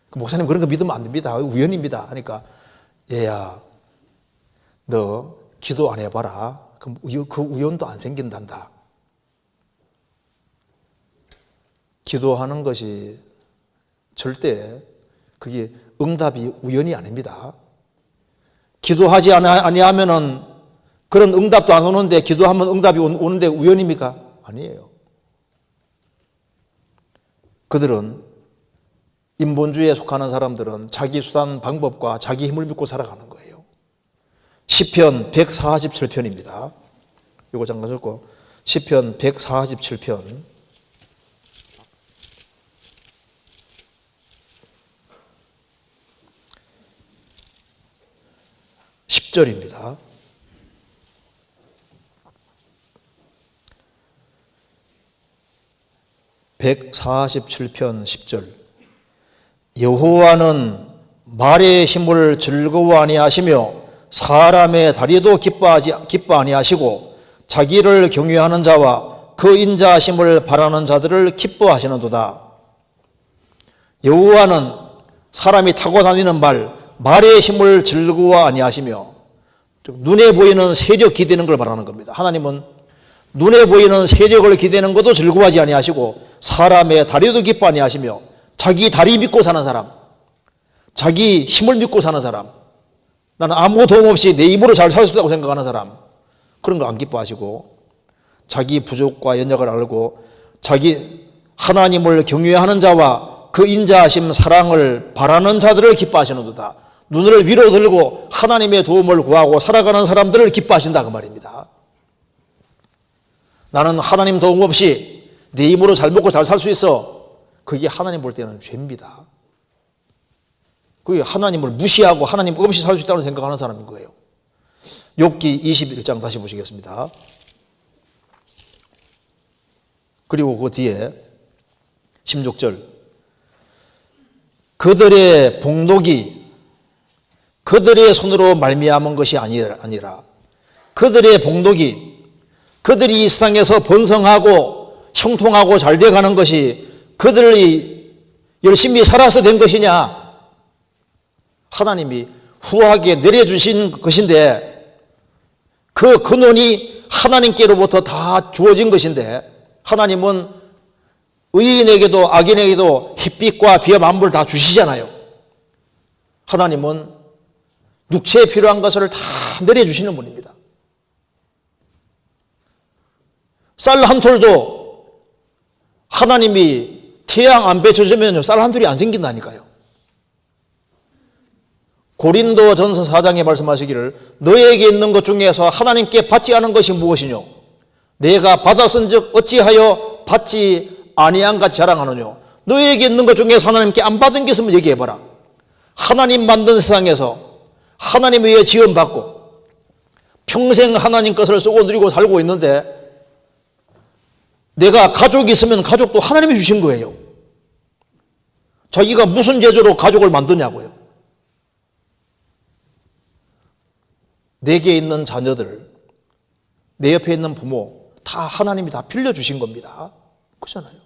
S1: 그 목사님 그런 거 믿으면 안 됩니다. 우연입니다. 하니까 얘야 너 기도 안 해봐라. 그럼 그 우연도 안 생긴단다. 기도하는 것이 절대 그게 응답이 우연이 아닙니다. 기도하지 아니하면은 그런 응답도 안 오는데 기도하면 응답이 오는데 우연입니까? 아니에요. 그들은 인본주의에 속하는 사람들은 자기 수단 방법과 자기 힘을 믿고 살아가는 거예요. 시편 147편입니다. 이거 잠깐 적고 시편 147편 10절입니다. (147편) 10절 여호와는 말의 힘을 즐거워 아니하시며 사람의 다리도 기뻐 아니하시고 자기를 경외하는 자와 그 인자하심을 바라는 자들을 기뻐하시는도다. 여호와는 사람이 타고 다니는 말의 힘을 즐거워 아니하시며 눈에 보이는 세력 기대는 걸 말하는 겁니다. 하나님은 눈에 보이는 세력을 기대는 것도 즐거워하지 아니하시고 사람의 다리도 기뻐 아니하시며 자기 다리 믿고 사는 사람, 자기 힘을 믿고 사는 사람, 나는 아무 도움 없이 내 힘으로 잘 살 수 있다고 생각하는 사람, 그런 거 안 기뻐하시고 자기 부족과 연약을 알고 자기 하나님을 경외하는 자와 그 인자하심 사랑을 바라는 자들을 기뻐하시는도다. 눈을 위로 들고 하나님의 도움을 구하고 살아가는 사람들을 기뻐하신다 그 말입니다. 나는 하나님 도움 없이 내 힘으로 잘 먹고 잘 살 수 있어. 그게 하나님 볼 때는 죄입니다. 그게 하나님을 무시하고 하나님 없이 살 수 있다고 생각하는 사람인 거예요. 욥기 21장 다시 보시겠습니다. 그리고 그 뒤에 16절 그들의 복록이 그들의 손으로 말미암은 것이 아니라 그들의 복록이 그들이 이 세상에서 번성하고 형통하고 잘 돼가는 것이 그들이 열심히 살아서 된 것이냐? 하나님이 후하게 내려주신 것인데 그 근원이 하나님께로부터 다 주어진 것인데 하나님은
S2: 의인에게도 악인에게도 햇빛과 비와 만물을 다 주시잖아요. 하나님은 육체에 필요한 것을 다 내려주시는 분입니다. 쌀 한 톨도 하나님이 태양 안 비춰주면 쌀 한 톨이 안 생긴다니까요. 고린도 전서 4장에 말씀하시기를 너에게 있는 것 중에서 하나님께 받지 않은 것이 무엇이뇨? 내가 받았은즉 어찌하여 받지 아니한 같이 자랑하느뇨? 너에게 있는 것 중에서 하나님께 안 받은 게 있으면 얘기해봐라. 하나님 만든 세상에서 하나님 위에 지원받고 평생 하나님 것을 쓰고 누리고 살고 있는데 내가 가족이 있으면 가족도 하나님이 주신 거예요. 자기가 무슨 재주로 가족을 만드냐고요. 내게 있는 자녀들, 내 옆에 있는 부모 다 하나님이 다 빌려주신 겁니다. 그렇잖아요.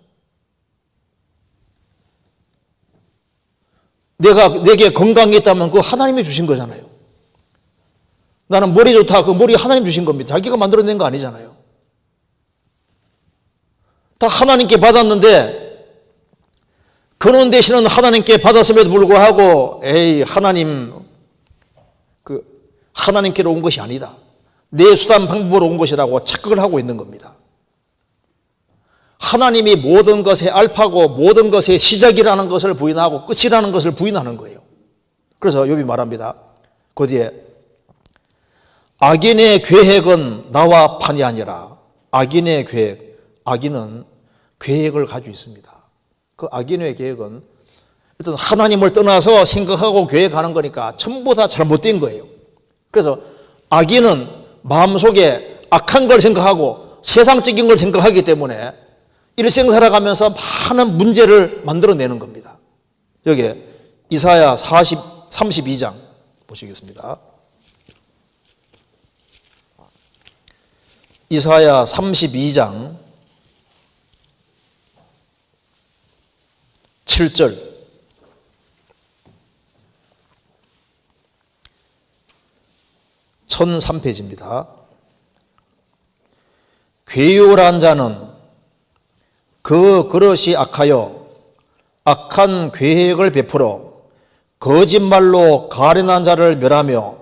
S2: 내게 건강이 있다면 그거 하나님이 주신 거잖아요. 나는 머리 좋다, 그 머리 하나님 주신 겁니다. 자기가 만들어낸 거 아니잖아요. 다 하나님께 받았는데 근원 대신은 하나님께 받았음에도 불구하고 하나님께로 온 것이 아니다. 내 수단 방법으로 온 것이라고 착각을 하고 있는 겁니다. 하나님이 모든 것의 알파고 모든 것의 시작이라는 것을 부인하고 끝이라는 것을 부인하는 거예요. 그래서 욥이 말합니다. 그 뒤에 악인의 계획은 나와 판이 아니라 악인의 계획, 악인은 계획을 가지고 있습니다. 그 악인의 계획은 일단 하나님을 떠나서 생각하고 계획하는 거니까 전부 다 잘못된 거예요. 그래서 악인은 마음속에 악한 걸 생각하고 세상적인 걸 생각하기 때문에 일생 살아가면서 많은 문제를 만들어내는 겁니다. 여기 이사야 32장 보시겠습니다. 이사야 32장 7절 (1003페이지입니다) 괴요란 자는 그 그릇이 악하여 악한 계획을 베풀어 거짓말로 가련한 자를 멸하며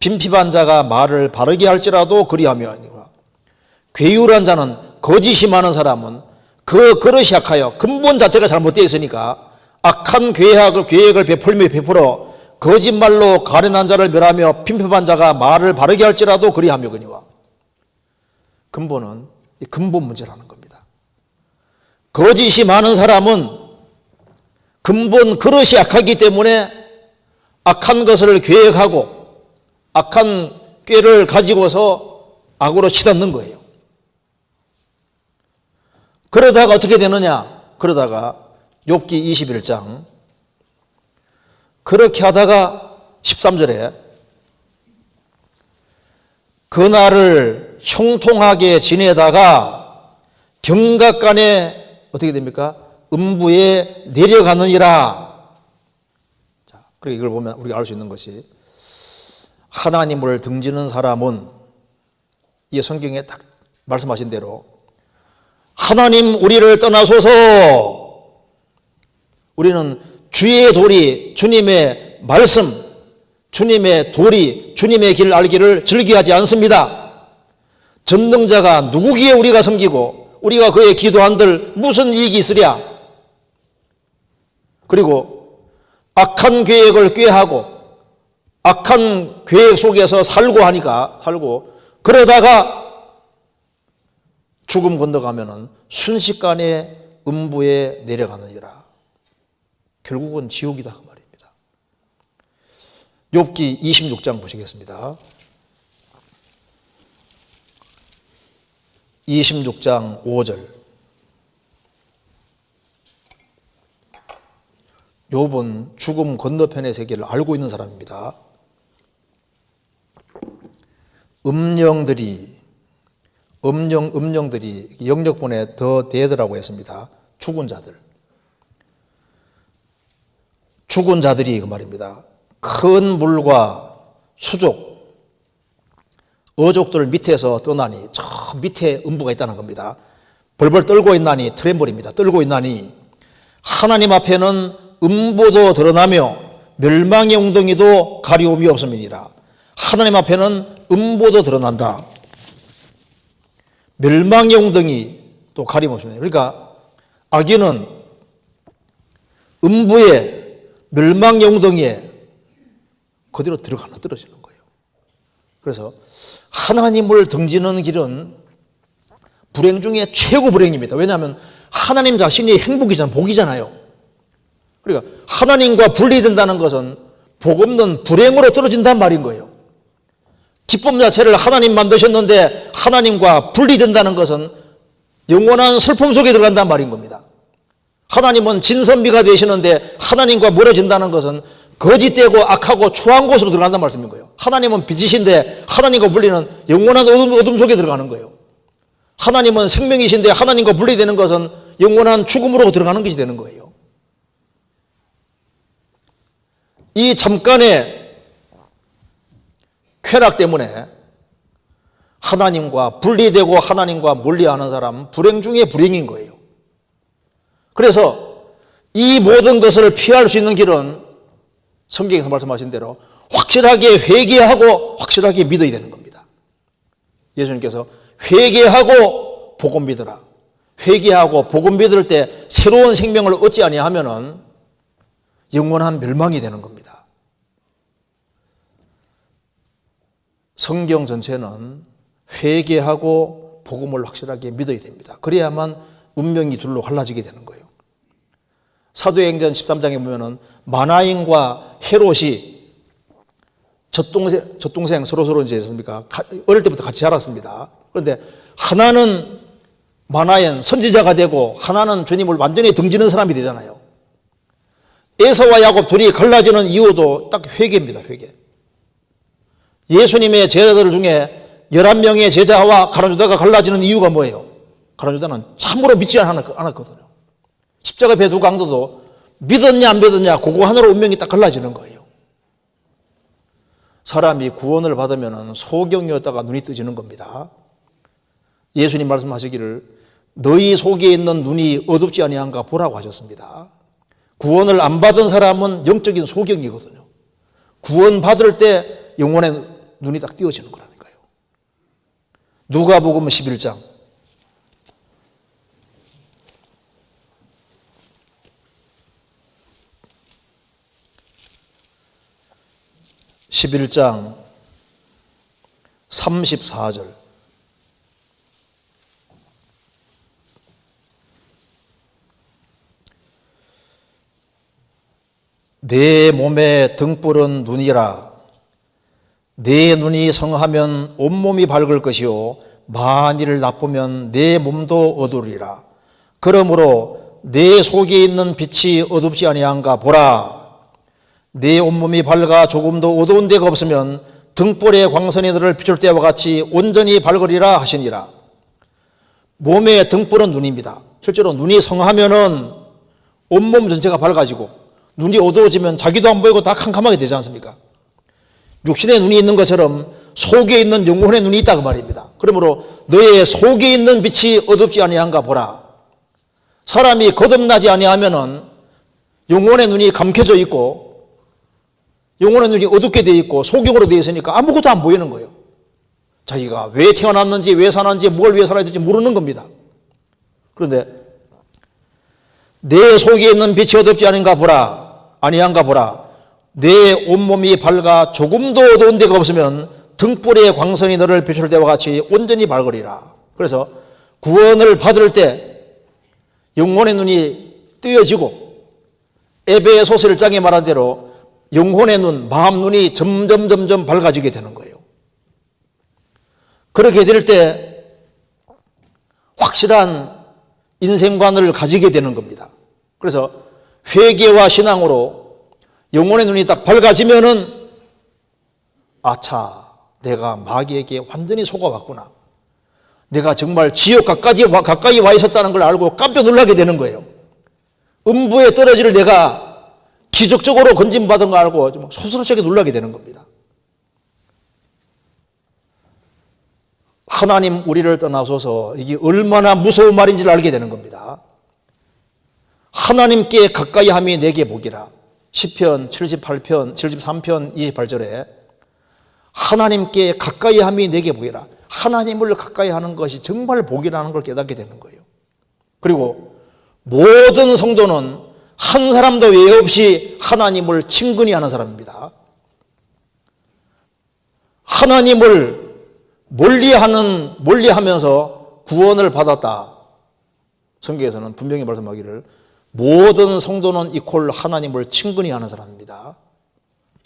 S2: 빈핍한 자가 말을 바르게 할지라도 그리하며. 괴유란 자는 거짓이 많은 사람은 그 그릇이 악하여 근본 자체가 잘못되어 있으니까 악한 계획을 베풀어 거짓말로 가련한 자를 멸하며 빈핍한 자가 말을 바르게 할지라도 그리하며 거니와. 근본은 근본 문제라는 겁니다. 거짓이 많은 사람은 근본 그릇이 악하기 때문에 악한 것을 계획하고 악한 꾀를 가지고서 악으로 치닫는 거예요. 그러다가 어떻게 되느냐? 그러다가 욥기 21장 그렇게 하다가 13절에 그날을 형통하게 지내다가 경각간에 어떻게 됩니까? 음부에 내려가느니라. 자, 그리고 이걸 보면 우리가 알 수 있는 것이 하나님을 등지는 사람은 이 성경에 딱 말씀하신 대로 하나님 우리를 떠나소서, 우리는 주의 도리, 주님의 말씀, 주님의 도리, 주님의 길 알기를 즐기하지 않습니다. 전능자가 누구기에 우리가 섬기고 우리가 그의 기도한들 무슨 이익이 있으랴. 그리고 악한 계획을 꾀하고 악한 계획 속에서 살고 그러다가 죽음 건너가면은 순식간에 음부에 내려가느니라. 결국은 지옥이다 그 말입니다. 욥기 26장 보시겠습니다. 26장 5절. 욥은 죽음 건너편의 세계를 알고 있는 사람입니다. 음령들이 영역본에 더 대더라고 했습니다. 죽은 자들이 그 말입니다. 큰 물과 수족, 어족들 밑에서 떠나니 저 밑에 음부가 있다는 겁니다. 벌벌 떨고 있나니, 트렘블입니다. 떨고 있나니 하나님 앞에는 음보도 드러나며 멸망의 웅덩이도 가리움이 없음이니라. 하나님 앞에는 음보도 드러난다. 멸망의 웅덩이도 가림없습니다. 그러니까 악인은 음부에, 멸망의 웅덩이에 그대로 떨어지는 거예요. 그래서 하나님을 등지는 길은 불행 중에 최고 불행입니다. 왜냐하면 하나님 자신이 행복이잖아요. 복이잖아요. 그러니까 하나님과 분리된다는 것은 복 없는 불행으로 떨어진단 말인 거예요. 기쁨 자체를 하나님 만드셨는데 하나님과 분리된다는 것은 영원한 슬픔 속에 들어간단 말인 겁니다. 하나님은 진선미가 되시는데 하나님과 멀어진다는 것은 거짓되고 악하고 추한 곳으로 들어간다는 말씀인 거예요. 하나님은 빛이신데 하나님과 분리는 영원한 어둠 속에 들어가는 거예요. 하나님은 생명이신데 하나님과 분리되는 것은 영원한 죽음으로 들어가는 것이 되는 거예요. 이 잠깐의 쾌락 때문에 하나님과 분리되고 하나님과 멀리하는 사람은 불행 중에 불행인 거예요. 그래서 이 모든 것을 피할 수 있는 길은 성경에서 말씀하신 대로 확실하게 회개하고 확실하게 믿어야 되는 겁니다. 예수님께서 회개하고 복음 믿으라. 회개하고 복음 믿을 때 새로운 생명을 얻지 아니하면은 영원한 멸망이 되는 겁니다. 성경 전체는 회개하고 복음을 확실하게 믿어야 됩니다. 그래야만 운명이 둘로 갈라지게 되는 거예요. 사도행전 13장에 보면은 마나인과 헤롯이 젖동생 서로 이제 있습니까? 어릴 때부터 같이 자랐습니다. 그런데 하나는 마나인 선지자가 되고 하나는 주님을 완전히 등지는 사람이 되잖아요. 에서와 야곱 둘이 갈라지는 이유도 딱 회개입니다. 회개. 예수님의 제자들 중에 11명의 제자와 가룟유다가 갈라지는 이유가 뭐예요? 가룟유다는 참으로 믿지 않았거든요. 십자가 배 두 강도도 믿었냐 안 믿었냐 그거 하나로 운명이 딱 갈라지는 거예요. 사람이 구원을 받으면 소경이었다가 눈이 뜨지는 겁니다. 예수님 말씀하시기를 너희 속에 있는 눈이 어둡지 아니한가 보라고 하셨습니다. 구원을 안 받은 사람은 영적인 소경이거든요. 구원 받을 때 영혼의 눈이 딱 띄어지는 거라니까요. 누가복음 11장 11장 34절 내 몸에 등불은 눈이라 내 눈이 성하면 온몸이 밝을 것이요 만일 나쁘면 내 몸도 어두리라. 그러므로 내 속에 있는 빛이 어둡지 아니한가 보라. 내 온몸이 밝아 조금도 어두운 데가 없으면 등불의 광선이 너를 비출 때와 같이 온전히 밝으리라 하시니라. 몸의 등불은 눈입니다. 실제로 눈이 성하면은 온몸 전체가 밝아지고 눈이 어두워지면 자기도 안 보이고 다 캄캄하게 되지 않습니까? 육신의 눈이 있는 것처럼 속에 있는 영혼의 눈이 있다 그 말입니다. 그러므로 너의 속에 있는 빛이 어둡지 아니한가 보라. 사람이 거듭나지 아니하면은 영혼의 눈이 감켜져 있고 영혼의 눈이 어둡게 되어 있고 소경으로 되어 있으니까 아무것도 안 보이는 거예요. 자기가 왜 태어났는지 왜 사는지 뭘 위해 살아야 될지 모르는 겁니다. 그런데 내 속에 있는 빛이 어둡지 아니한가 보라. 내 온몸이 밝아 조금도 어두운 데가 없으면 등불의 광선이 너를 비출 때와 같이 온전히 밝으리라. 그래서 구원을 받을 때 영혼의 눈이 뜨여지고 에베소서 1장에 말한 대로 영혼의 눈, 마음 눈이 점점 밝아지게 되는 거예요. 그렇게 될 때 확실한 인생관을 가지게 되는 겁니다. 그래서 회개와 신앙으로 영혼의 눈이 딱 밝아지면은 아차, 내가 마귀에게 완전히 속아왔구나. 내가 정말 지옥 가까이 와 있었다는 걸 알고 깜짝 놀라게 되는 거예요. 음부에 떨어질 내가 기적적으로 건진받은 걸 알고 좀 소스라치게 놀라게 되는 겁니다. 하나님 우리를 떠나소서, 이게 얼마나 무서운 말인지를 알게 되는 겁니다. 하나님께 가까이 함이 내게 복이라. 시편 78편 73편 28절에 하나님께 가까이 함이 내게 복이라. 하나님을 가까이 하는 것이 정말 복이라는 걸 깨닫게 되는 거예요. 그리고 모든 성도는 한 사람도 예외 없이 하나님을 친근히 하는 사람입니다. 하나님을 멀리하면서 구원을 받았다. 성경에서는 분명히 말씀하기를 모든 성도는 이퀄 하나님을 친근히 하는 사람입니다.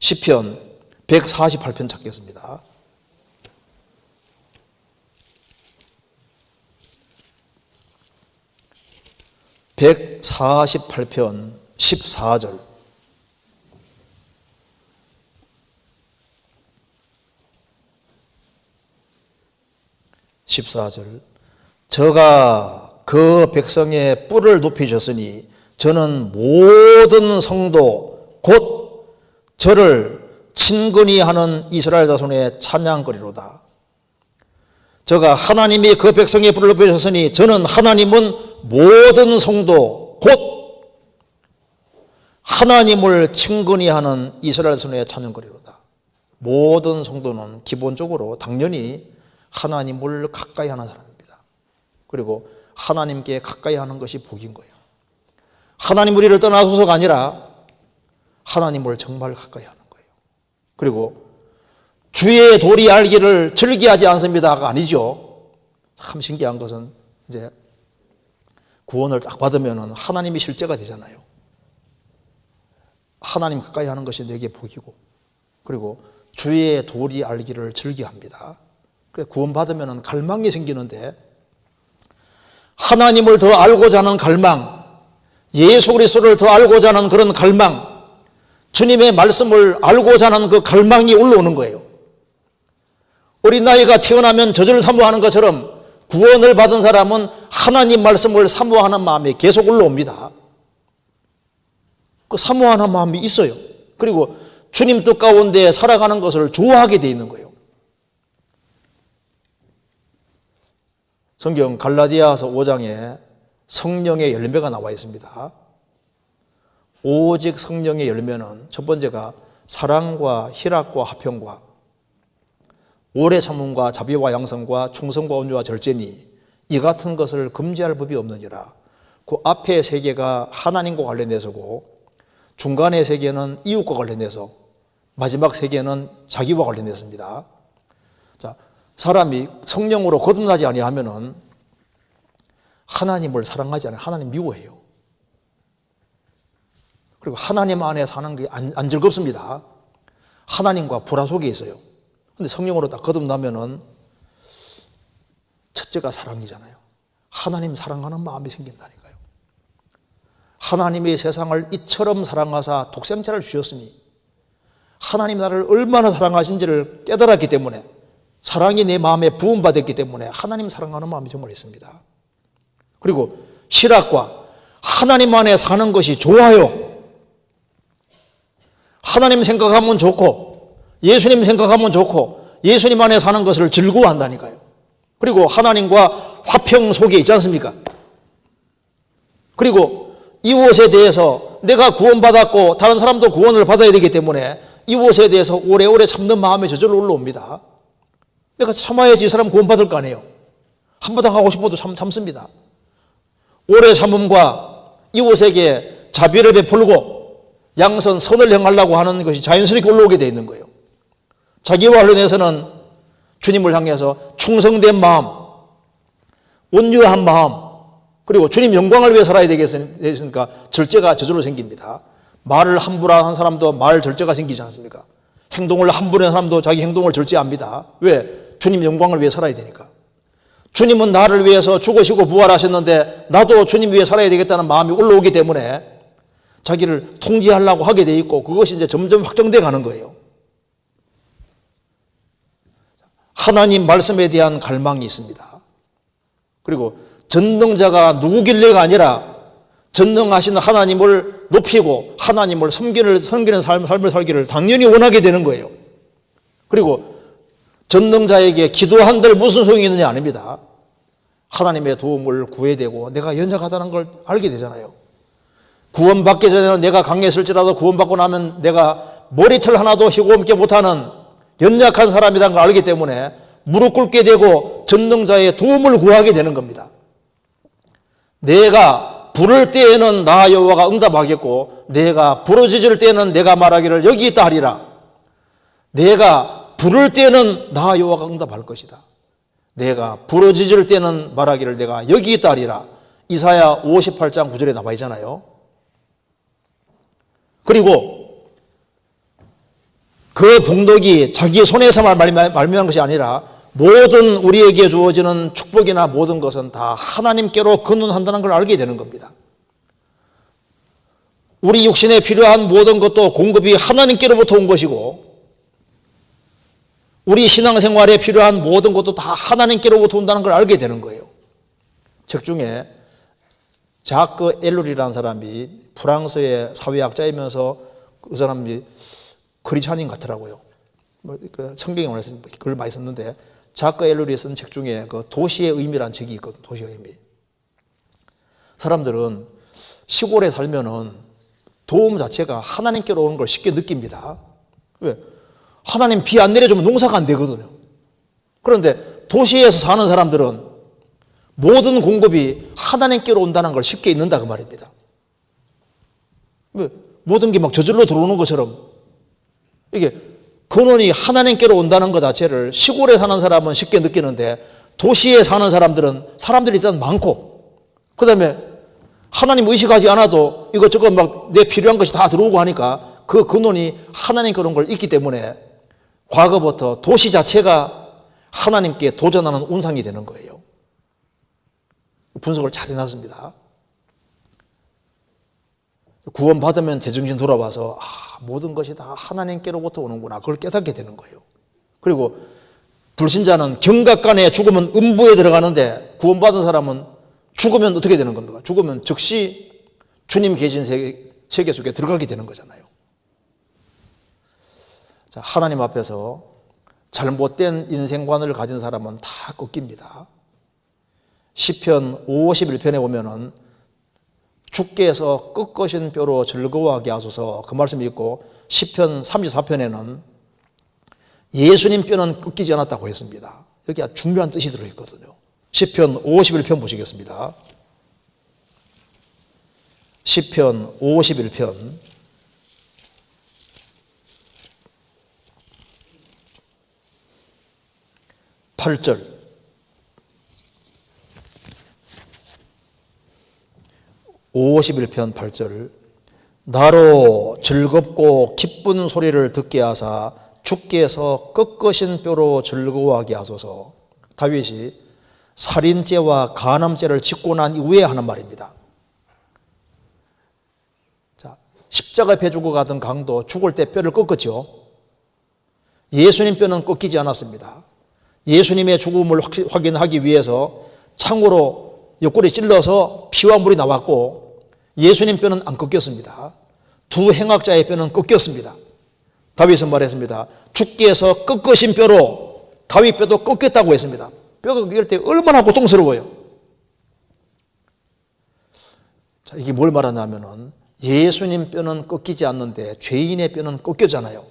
S2: 시편 148편 찾겠습니다. (148편) 14절. 저가 그 백성의 뿔을 높이셨으니 저는 모든 성도 곧 저를 친근히 하는 이스라엘 자손의 찬양거리로다. 저가 하나님이 그 백성의 뿔을 높이셨으니 저는 하나님은 모든 성도 곧 하나님을 친근히 하는 이스라엘 자손의 찬양거리로다. 모든 성도는 기본적으로 당연히 하나님을 가까이 하는 사람입니다. 그리고 하나님께 가까이 하는 것이 복인 거예요. 하나님 우리를 떠나소서가 아니라 하나님을 정말 가까이 하는 거예요. 그리고 주의 도리 알기를 즐기하지 않습니다가 아니죠. 참 신기한 것은 이제 구원을 딱 받으면 하나님이 실제가 되잖아요. 하나님 가까이 하는 것이 내게 복이고, 그리고 주의 도리 알기를 즐겨합니다. 구원 받으면 갈망이 생기는데, 하나님을 더 알고자 하는 갈망, 예수 그리스도를 더 알고자 하는 그런 갈망, 주님의 말씀을 알고자 하는 그 갈망이 올라오는 거예요. 어린아이가 태어나면 젖을 사모하는 것처럼 구원을 받은 사람은 하나님 말씀을 사모하는 마음이 계속 올라옵니다. 그 사모하는 마음이 있어요. 그리고 주님 뜻 가운데 살아가는 것을 좋아하게 돼 있는 거예요. 성경 갈라디아서 5장에 성령의 열매가 나와 있습니다. 오직 성령의 열매는 첫 번째가 사랑과 희락과 화평과 오래 참음과 자비와 양성과 충성과 온유와 절제니 이 같은 것을 금지할 법이 없느니라. 그 앞에 세 개가 하나님과 관련해서고, 중간의 세 개는 이웃과 관련해서, 마지막 세 개는 자기와 관련했습니다. 자, 사람이 성령으로 거듭나지 아니하면은 하나님을 사랑하지 않아요. 하나님 미워해요. 그리고 하나님 안에 사는 게 안 즐겁습니다. 하나님과 불화 속에 있어요. 근데 성령으로 딱 거듭나면은 첫째가 사랑이잖아요. 하나님 사랑하는 마음이 생긴다니까요. 하나님이 세상을 이처럼 사랑하사 독생자를 주셨으니 하나님 나를 얼마나 사랑하신지를 깨달았기 때문에, 사랑이 내 마음에 부음받았기 때문에 하나님 사랑하는 마음이 정말 있습니다. 그리고 희락과 하나님 안에 사는 것이 좋아요. 하나님 생각하면 좋고 예수님 생각하면 좋고 예수님 안에 사는 것을 즐거워한다니까요. 그리고 하나님과 화평 속에 있지 않습니까? 그리고 이웃에 대해서 내가 구원받았고 다른 사람도 구원을 받아야 되기 때문에 이웃에 대해서 오래오래 참는 마음이 저절로 올라옵니다. 내가 참아야지 이 사람 구원받을 거 아니에요. 한번 당하고 싶어도 참습니다. 오래 참음과 이웃에게 자비를 베풀고 양선 선을 행하려고 하는 것이 자연스럽게 올라오게 되어 있는 거예요. 자기와 관련해서는 주님을 향해서 충성된 마음, 온유한 마음, 그리고 주님 영광을 위해 살아야 되겠으니까 절제가 저절로 생깁니다. 말을 함부로 하는 사람도 말 절제가 생기지 않습니까? 행동을 함부로 하는 사람도 자기 행동을 절제합니다. 왜? 주님 영광을 위해 살아야 되니까. 주님은 나를 위해서 죽으시고 부활하셨는데 나도 주님 위해 살아야 되겠다는 마음이 올라오기 때문에 자기를 통제하려고 하게 돼 있고, 그것이 이제 점점 확정돼 가는 거예요. 하나님 말씀에 대한 갈망이 있습니다. 그리고 전능자가 누구길래가 아니라 전능하신 하나님을 높이고 하나님을 섬기는 삶을 살기를 당연히 원하게 되는 거예요. 그리고 전능자에게 기도한들 무슨 소용이 있느냐 아닙니다. 하나님의 도움을 구해야 되고 내가 연약하다는 걸 알게 되잖아요. 구원받기 전에는 내가 강했을지라도 구원받고 나면 내가 머리털 하나도 휘고엄게 못하는 연약한 사람이라는 걸 알기 때문에 무릎 꿇게 되고 전능자의 도움을 구하게 되는 겁니다. 내가 부를 때에는 나 여호와가 응답하겠고 내가 부르짖을 때에는 내가 말하기를 여기 있다 하리라. 내가 부를 때는 나 여호와가 응답할 것이다. 내가 부르짖을 때는 말하기를 내가 여기 있다 하리라. 이사야 58장 9절에 나와 있잖아요. 그리고 그 복덕이 자기 손에서만 말미암은 것이 아니라 모든 우리에게 주어지는 축복이나 모든 것은 다 하나님께로 근원한다는 걸 알게 되는 겁니다. 우리 육신에 필요한 모든 것도 공급이 하나님께로부터 온 것이고 우리 신앙생활에 필요한 모든 것도 다 하나님께로부터 온다는 걸 알게 되는 거예요. 책 중에 자크 엘룰이라는 사람이 프랑스의 사회학자이면서 그 사람이 크리스찬인 같더라고요. 성경에 올라서 글을 많이 썼는데 자크 엘룰이 쓴 책 중에 그 도시의 의미라는 책이 있거든. 도시의 의미. 사람들은 시골에 살면은 도움 자체가 하나님께로 오는 걸 쉽게 느낍니다. 왜? 하나님 비 안 내려주면 농사가 안 되거든요. 그런데 도시에서 사는 사람들은 모든 공급이 하나님께로 온다는 걸 쉽게 잊는다 그 말입니다. 왜? 모든 게 막 저절로 들어오는 것처럼 이게 근원이 하나님께로 온다는 것 자체를 시골에 사는 사람은 쉽게 느끼는데 도시에 사는 사람들이 일단 많고 그 다음에 하나님 의식하지 않아도 이것저것 막 내 필요한 것이 다 들어오고 하니까 그 근원이 하나님께로 온 걸 잊기 때문에 과거부터 도시 자체가 하나님께 도전하는 운상이 되는 거예요. 분석을 잘 해놨습니다. 구원받으면 제정신 돌아와서 모든 것이 다 하나님께로부터 오는구나. 그걸 깨닫게 되는 거예요. 그리고 불신자는 경각간에 죽으면 음부에 들어가는데 구원받은 사람은 죽으면 어떻게 되는 겁니까? 죽으면 즉시 주님 계신 세계 속에 들어가게 되는 거잖아요. 자, 하나님 앞에서 잘못된 인생관을 가진 사람은 다 꺾입니다. 시편 51편에 보면은 주께서 꺾으신 뼈로 즐거워하게 하소서 그 말씀이 있고 시편 34편에는 예수님 뼈는 꺾이지 않았다고 했습니다. 여기 아주 중요한 뜻이 들어있거든요. 시편 51편 보시겠습니다. 시편 51편 8절 (51편) 8절 나로 즐겁고 기쁜 소리를 듣게 하사 주께서 꺾으신 뼈로 즐거워하게 하소서. 다윗이 살인죄와 간음죄를 짓고 난 이후에 하는 말입니다. 자, 십자가 배 주고 가던 강도 죽을 때 뼈를 꺾었죠. 예수님 뼈는 꺾이지 않았습니다. 예수님의 죽음을 확인하기 위해서 창으로 옆구리 찔러서 피와 물이 나왔고 예수님 뼈는 안 꺾였습니다. 두 행악자의 뼈는 꺾였습니다. 다윗은 말했습니다. 주께서 꺾으신 뼈로 다윗 뼈도 꺾였다고 했습니다. 뼈가 꺾일 때 얼마나 고통스러워요. 자, 이게 뭘 말하냐면은 예수님 뼈는 꺾이지 않는데 죄인의 뼈는 꺾였잖아요.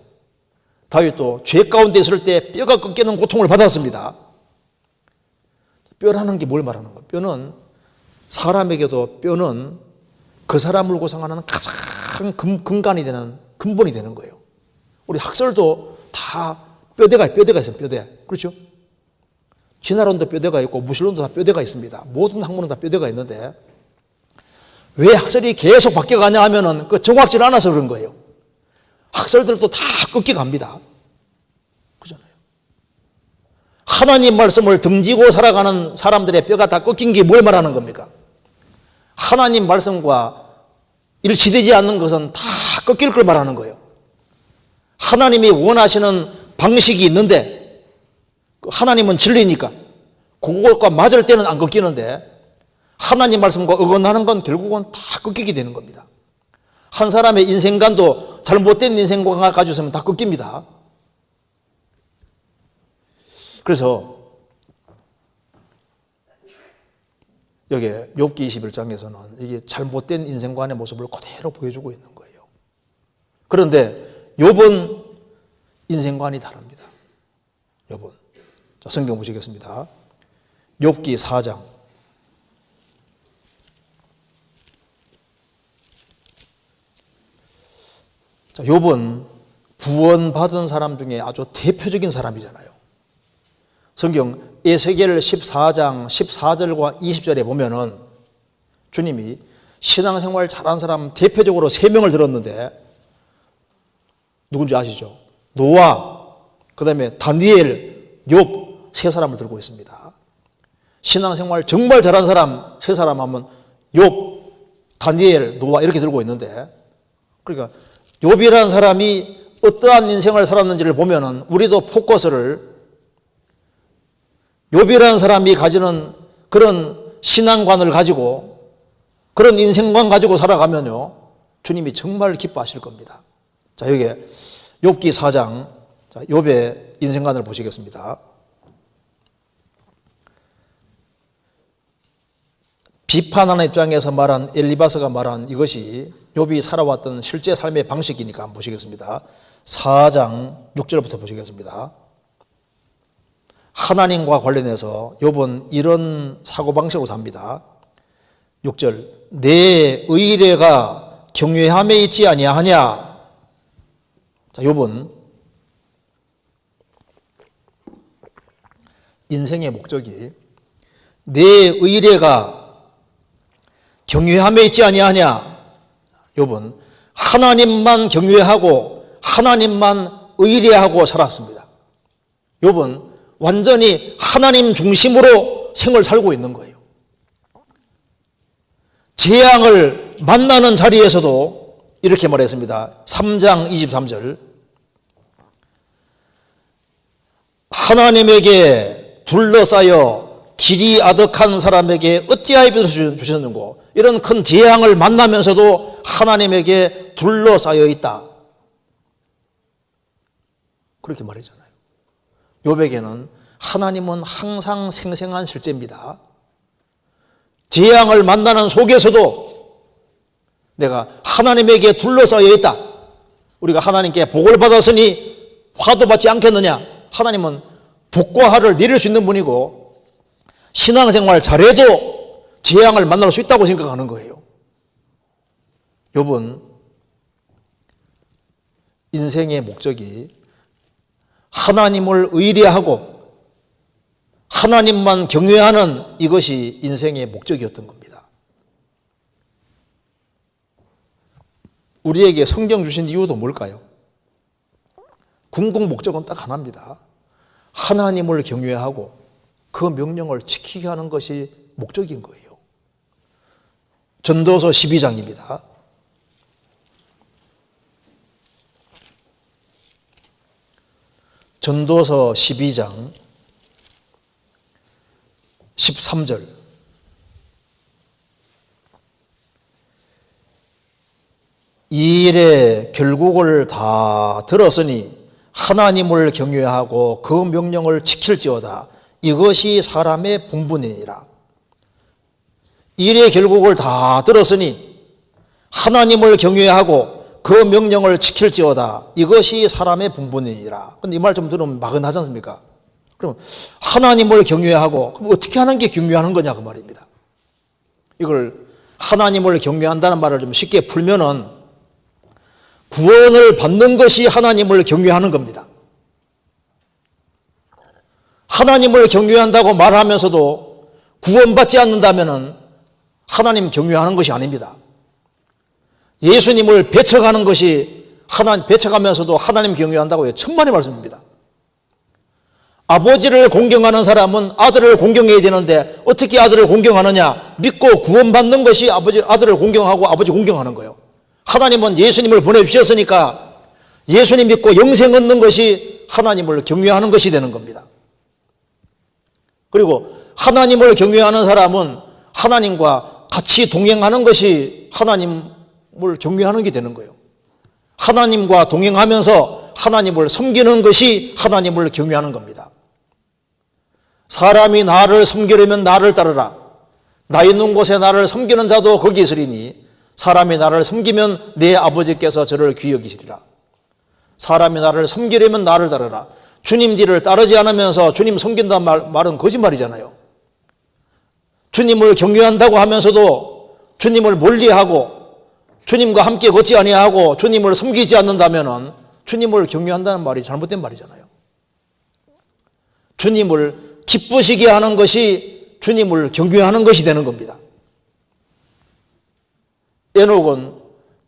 S2: 다윗도 죄 가운데 있을 때 뼈가 꺾이는 고통을 받았습니다. 뼈라는 게 뭘 말하는 거예요? 뼈는 사람에게도 뼈는 그 사람을 구성하는 가장 근간이 되는 근본이 되는 거예요. 우리 학설도 다 뼈대가 있어요. 뼈대. 그렇죠? 진화론도 뼈대가 있고 무신론도 다 뼈대가 있습니다. 모든 학문은 다 뼈대가 있는데 왜 학설이 계속 바뀌어가냐 하면은 그 정확지 않아서 그런 거예요. 학설들도 다 꺾여갑니다. 그렇잖아요. 하나님 말씀을 등지고 살아가는 사람들의 뼈가 다 꺾인 게 뭘 말하는 겁니까? 하나님 말씀과 일치되지 않는 것은 다 꺾일 걸 말하는 거예요. 하나님이 원하시는 방식이 있는데 하나님은 진리니까 그것과 맞을 때는 안 꺾이는데 하나님 말씀과 어긋나는 건 결국은 다 꺾이게 되는 겁니다. 한 사람의 인생관도 잘못된 인생관을 가지고 있으면 다 꺾입니다. 그래서 여기 욥기 21장에서는 이게 잘못된 인생관의 모습을 그대로 보여주고 있는 거예요. 그런데 욥은 인생관이 다릅니다. 욥은. 자, 성경 보시겠습니다. 욥기 4장. 자, 욥은 구원받은 사람 중에 아주 대표적인 사람이잖아요. 성경 에스겔 14장 14절과 20절에 보면은 주님이 신앙생활 잘한 사람 대표적으로 3명을 들었는데 누군지 아시죠? 노아, 그 다음에 다니엘, 욥 3사람을 들고 있습니다. 신앙생활 정말 잘한 사람 3사람 하면 욥, 다니엘, 노아 이렇게 들고 있는데, 그러니까 욥이라는 사람이 어떠한 인생을 살았는지를 보면은 우리도 포커스를 욥이라는 사람이 가지는 그런 신앙관을 가지고 그런 인생관 가지고 살아가면요 주님이 정말 기뻐하실 겁니다. 자, 여기 욥기 4장, 자, 욥의 인생관을 보시겠습니다. 비판하는 입장에서 말한 엘리바스가 말한 이것이 욥이 살아왔던 실제 삶의 방식이니까 한번 보시겠습니다. 4장 6절부터 보시겠습니다. 하나님과 관련해서 욥은 이런 사고방식으로 삽니다. 6절, 내 의례가 경외함에 있지 아니하냐. 자, 욥은 인생의 목적이 내 의례가 경외함에 있지 아니하냐. 욥은 하나님만 경외하고 하나님만 의례하고 살았습니다. 욥은 완전히 하나님 중심으로 생을 살고 있는 거예요. 재앙을 만나는 자리에서도 이렇게 말했습니다. 3장 23절, 하나님에게 둘러싸여 길이 아득한 사람에게 어찌하여 주셨는고. 이런 큰 재앙을 만나면서도 하나님에게 둘러싸여 있다. 그렇게 말했잖아요. 욥에게는 하나님은 항상 생생한 실제입니다. 재앙을 만나는 속에서도 내가 하나님에게 둘러싸여 있다. 우리가 하나님께 복을 받았으니 화도 받지 않겠느냐. 하나님은 복과 화를 내릴 수 있는 분이고 신앙생활 잘해도 재앙을 만날 수 있다고 생각하는 거예요. 욥은 인생의 목적이 하나님을 의뢰하고 하나님만 경외하는 이것이 인생의 목적이었던 겁니다. 우리에게 성경 주신 이유도 뭘까요? 궁극 목적은 딱 하나입니다. 하나님을 경외하고 그 명령을 지키게 하는 것이 목적인 거예요. 전도서 12장입니다. 전도서 12장 13절, 이 일의 결국을 다 들었으니 하나님을 경외하고 그 명령을 지킬지어다. 이것이 사람의 본분이니라. 이 일의 결국을 다 들었으니 하나님을 경외하고 그 명령을 지킬지어다. 이것이 사람의 본분이니라. 근데 이 말 좀 들으면 막연하지 않습니까? 그럼 하나님을 경외하고, 그럼 어떻게 하는 게 경외하는 거냐 그 말입니다. 이걸 하나님을 경외한다는 말을 좀 쉽게 풀면은 구원을 받는 것이 하나님을 경외하는 겁니다. 하나님을 경외한다고 말하면서도 구원받지 않는다면은 하나님 경외하는 것이 아닙니다. 예수님을 배척하는 것이 배척하면서도 하나님 경외한다고 해요. 천만의 말씀입니다. 아버지를 공경하는 사람은 아들을 공경해야 되는데 어떻게 아들을 공경하느냐? 믿고 구원받는 것이 아들을 공경하고 아버지 공경하는 거예요. 하나님은 예수님을 보내주셨으니까 예수님 믿고 영생 얻는 것이 하나님을 경외하는 것이 되는 겁니다. 그리고 하나님을 경외하는 사람은 하나님과 같이 동행하는 것이 하나님을 경외하는 게 되는 거예요. 하나님과 동행하면서 하나님을 섬기는 것이 하나님을 경외하는 겁니다. 사람이 나를 섬기려면 나를 따르라. 나 있는 곳에 나를 섬기는 자도 거기 있으리니 사람이 나를 섬기면 내 아버지께서 저를 귀히 여기시리라. 사람이 나를 섬기려면 나를 따르라. 주님 뒤를 따르지 않으면서 주님 섬긴다는 말은 거짓말이잖아요. 주님을 경외한다고 하면서도 주님을 멀리하고 주님과 함께 걷지 아니하고 주님을 섬기지 않는다면 주님을 경외한다는 말이 잘못된 말이잖아요. 주님을 기쁘시게 하는 것이 주님을 경외하는 것이 되는 겁니다. 에녹은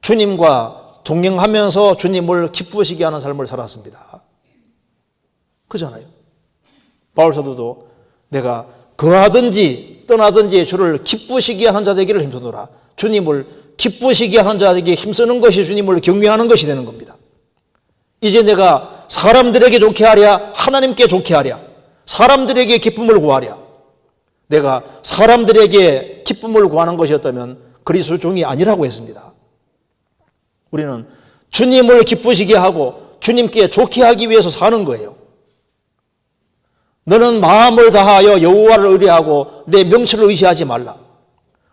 S2: 주님과 동행하면서 주님을 기쁘시게 하는 삶을 살았습니다. 그잖아요. 바울 사도도 내가 거하든지 떠나든지 주를 기쁘시게 하는 자 되기를 힘쓰노라. 주님을 기쁘시게 하는 자에게 힘쓰는 것이 주님을 경외하는 것이 되는 겁니다. 이제 내가 사람들에게 좋게 하랴 하나님께 좋게 하랴 사람들에게 기쁨을 구하랴. 내가 사람들에게 기쁨을 구하는 것이었다면 그리스도 종이 아니라고 했습니다. 우리는 주님을 기쁘시게 하고 주님께 좋게 하기 위해서 사는 거예요. 너는 마음을 다하여 여호와를 의뢰하고 내 명철을 의지하지 말라.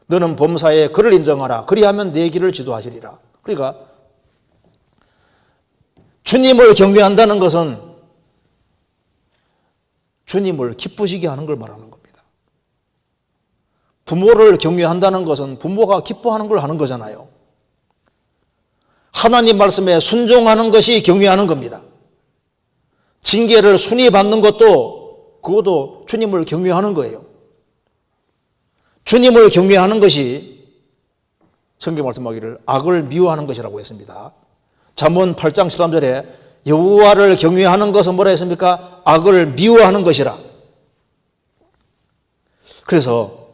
S2: 너는 범사에 그를 인정하라. 그리하면 내 길을 지도하시리라. 그러니까 주님을 경외한다는 것은 주님을 기쁘시게 하는 걸 말하는 겁니다. 부모를 경외한다는 것은 부모가 기뻐하는 걸 하는 거잖아요. 하나님 말씀에 순종하는 것이 경외하는 겁니다. 징계를 순히 받는 그것도 주님을 경외하는 거예요. 주님을 경외하는 것이 성경 말씀하기를 악을 미워하는 것이라고 했습니다. 잠언 8장 13절에 여호와를 경외하는 것은 뭐라 했습니까? 악을 미워하는 것이라. 그래서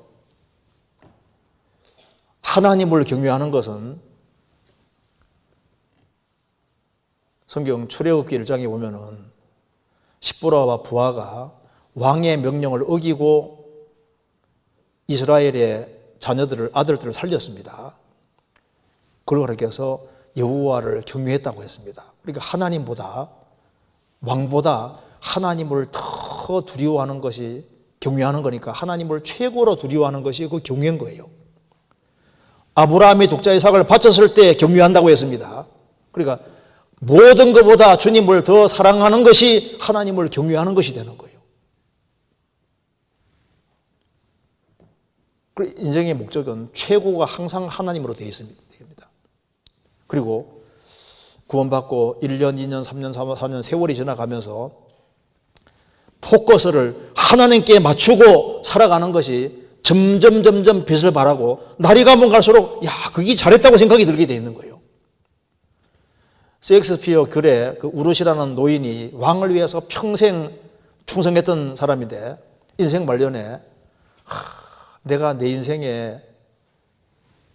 S2: 하나님을 경외하는 것은 성경 출애굽기 1장에 보면은 십보라와 부하가 왕의 명령을 어기고 이스라엘의 아들들을 살렸습니다. 그렇게 해서 여호와를 경외했다고 했습니다. 그러니까 하나님보다 왕보다 하나님을 더 두려워하는 것이 경외하는 거니까 하나님을 최고로 두려워하는 것이 그 경외인 거예요. 아브라함이 독자 이삭을 바쳤을 때 경외한다고 했습니다. 그러니까 모든 것보다 주님을 더 사랑하는 것이 하나님을 경외하는 것이 되는 거예요. 인생의 목적은 최고가 항상 하나님으로 되어 있습니다. 그리고 구원받고 1년, 2년, 3년, 4년 세월이 지나가면서 포커스를 하나님께 맞추고 살아가는 것이 점점 빛을 발하고 날이 가면 갈수록 그게 잘했다고 생각이 들게 되어 있는 거예요. 셰익스피어 글에 그 우르시라는 노인이 왕을 위해서 평생 충성했던 사람인데 인생 말년에 내가 내 인생의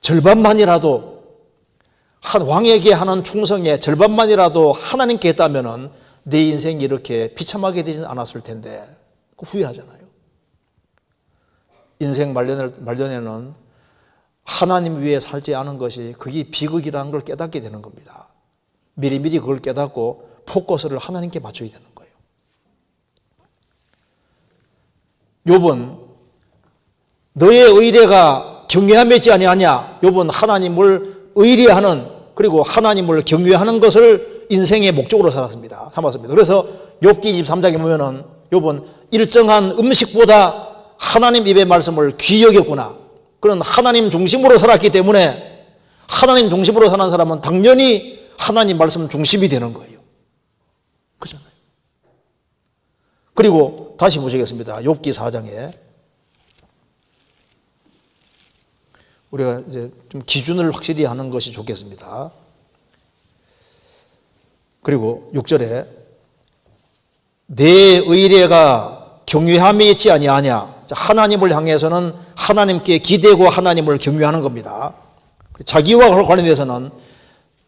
S2: 절반만이라도 한 왕에게 하는 충성의 절반만이라도 하나님께 했다면 내 인생이 이렇게 비참하게 되지는 않았을 텐데 후회하잖아요. 인생 말년에는 하나님 위에 살지 않은 것이 그게 비극이라는 걸 깨닫게 되는 겁니다. 미리미리 그걸 깨닫고 포커스를 하나님께 맞춰야 되는 거예요. 욥은 너의 의뢰가 경외함에 있지 아니하냐. 욥은 하나님을 의뢰하는 그리고 하나님을 경외하는 것을 인생의 목적으로 삼았습니다. 그래서 욥기 23장에 보면은 욥은 일정한 음식보다 하나님 입의 말씀을 귀히 여겼구나. 그런 하나님 중심으로 살았기 때문에 하나님 중심으로 사는 사람은 당연히 하나님 말씀 중심이 되는 거예요. 그렇잖아요. 그리고 다시 보시겠습니다. 욥기 4장에 우리가 이제 좀 기준을 확실히 하는 것이 좋겠습니다. 그리고 6절에 내 의뢰가 경외함에 있지 아니하냐. 하나님을 향해서는 하나님께 기대고 하나님을 경외하는 겁니다. 자기와 관련해서는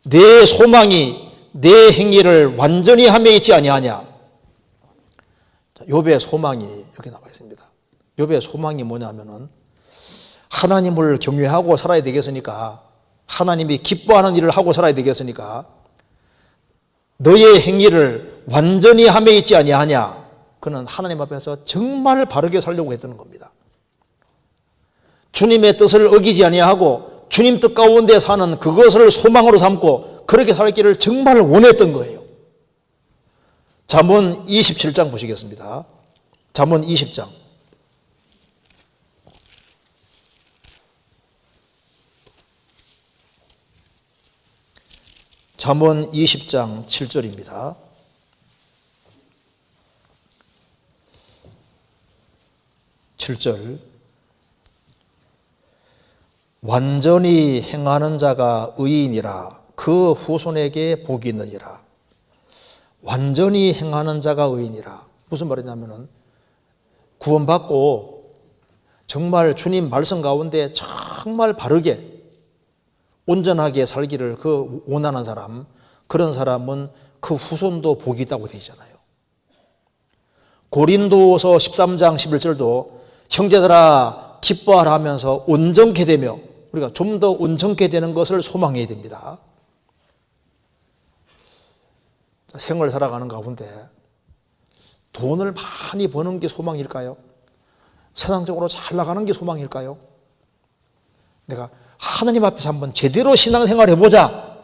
S2: 내 소망이 내 행위를 완전히 함에 있지 아니하냐. 욥의 소망이 이렇게 나와 있습니다. 욥의 소망이 뭐냐면은 하나님을 경외하고 살아야 되겠으니까 하나님이 기뻐하는 일을 하고 살아야 되겠으니까 너의 행위를 완전히 함에 있지 아니하냐. 그는 하나님 앞에서 정말 바르게 살려고 했던 겁니다. 주님의 뜻을 어기지 아니하고 주님 뜻 가운데 사는 그것을 소망으로 삼고 그렇게 살기를 정말 원했던 거예요. 잠언 27장 보시겠습니다. 잠언 20장. 잠언 20장 7절입니다. (7절) 완전히 행하는 자가 의인이라 그 후손에게 복이 있느니라. 완전히 행하는 자가 의인이라. 무슨 말이냐면은 구원받고 정말 주님 말씀 가운데 정말 바르게 온전하게 살기를 그 원하는 사람, 그런 사람은 그 후손도 복이 있다고 되어 있잖아요. 고린도서 13장 11절도 형제들아 기뻐하라 하면서 온전케 되며, 우리가 좀 더 온전케 되는 것을 소망해야 됩니다. 생을 살아가는 가운데 돈을 많이 버는 게 소망일까요? 세상적으로 잘 나가는 게 소망일까요? 내가 하나님 앞에서 한번 제대로 신앙생활을 해보자,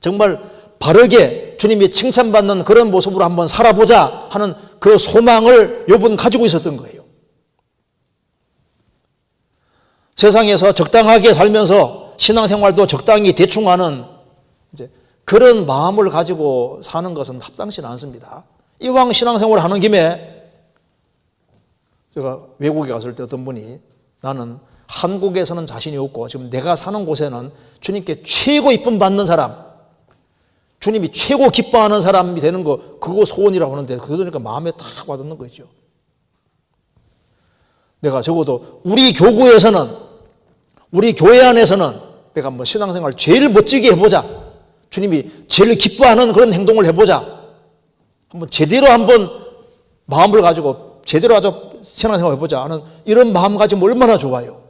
S2: 정말 바르게 주님이 칭찬받는 그런 모습으로 한번 살아보자 하는 그 소망을 욥은 가지고 있었던 거예요. 세상에서 적당하게 살면서 신앙생활도 적당히 대충 하는 이제 그런 마음을 가지고 사는 것은 합당치 않습니다. 이왕 신앙생활을 하는 김에, 제가 외국에 갔을 때 어떤 분이 나는 한국에서는 자신이 없고 지금 내가 사는 곳에는 주님께 최고 이쁨 받는 사람, 주님이 최고 기뻐하는 사람이 되는 거, 그거 소원이라고 하는데 그거 들으니까 마음에 탁 와닿는 거죠. 내가 적어도 우리 교구에서는, 우리 교회 안에서는 내가 한번 신앙생활 제일 멋지게 해보자, 주님이 제일 기뻐하는 그런 행동을 해보자, 한번 제대로 한번 마음을 가지고 제대로 아주 신앙생활 해보자 하는 이런 마음 가지면 얼마나 좋아요.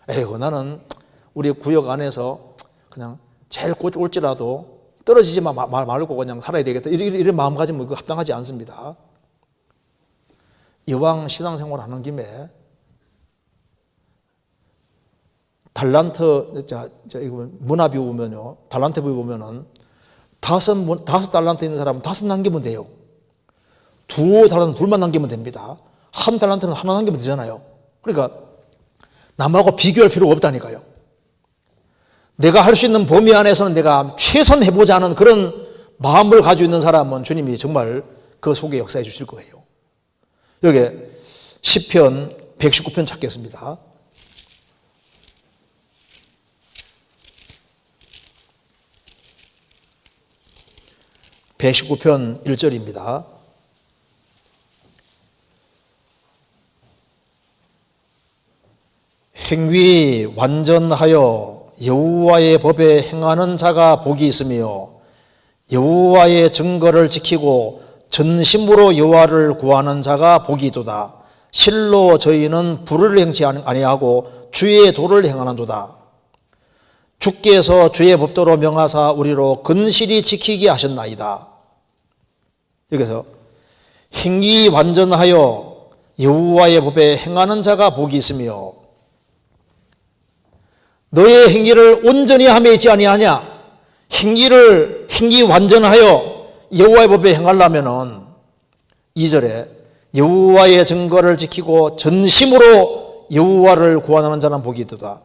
S2: 에휴, 나는 우리 구역 안에서 그냥 제일 꼴찌라도 떨어지지 말고 그냥 살아야 되겠다, 이런 마음 가지면 그거 합당하지 않습니다. 이왕 신앙생활 하는 김에 달란트, 이거 문화비 보면요, 달란트 보면은 다섯 달란트 있는 사람은 5 남기면 돼요. 2 달란트 2만 남기면 됩니다. 1 달란트는 하나 남기면 되잖아요. 그러니까 남하고 비교할 필요가 없다니까요. 내가 할 수 있는 범위 안에서는 내가 최선 해보자 하는 그런 마음을 가지고 있는 사람은 주님이 정말 그 속에 역사해 주실 거예요. 여기 시편 119편 찾겠습니다. (119편) 1절입니다. 행위 완전하여 여호와의 법에 행하는 자가 복이 있으며 여호와의 증거를 지키고 전심으로 여호와를 구하는 자가 복이 있도다. 실로 저희는 불의를 행치 아니하고 주의 도를 행하는도다. 주께서 주의 법도로 명하사 우리로 근실히 지키게 하셨나이다. 여기서 행위 완전하여 여호와의 법에 행하는 자가 복이 있으며, 너의 행위를 온전히 함에 있지 아니하냐? 행위 완전하여 여호와의 법에 행하려면은 2절에 여호와의 증거를 지키고 전심으로 여호와를 구하는 자는 복이 있도다.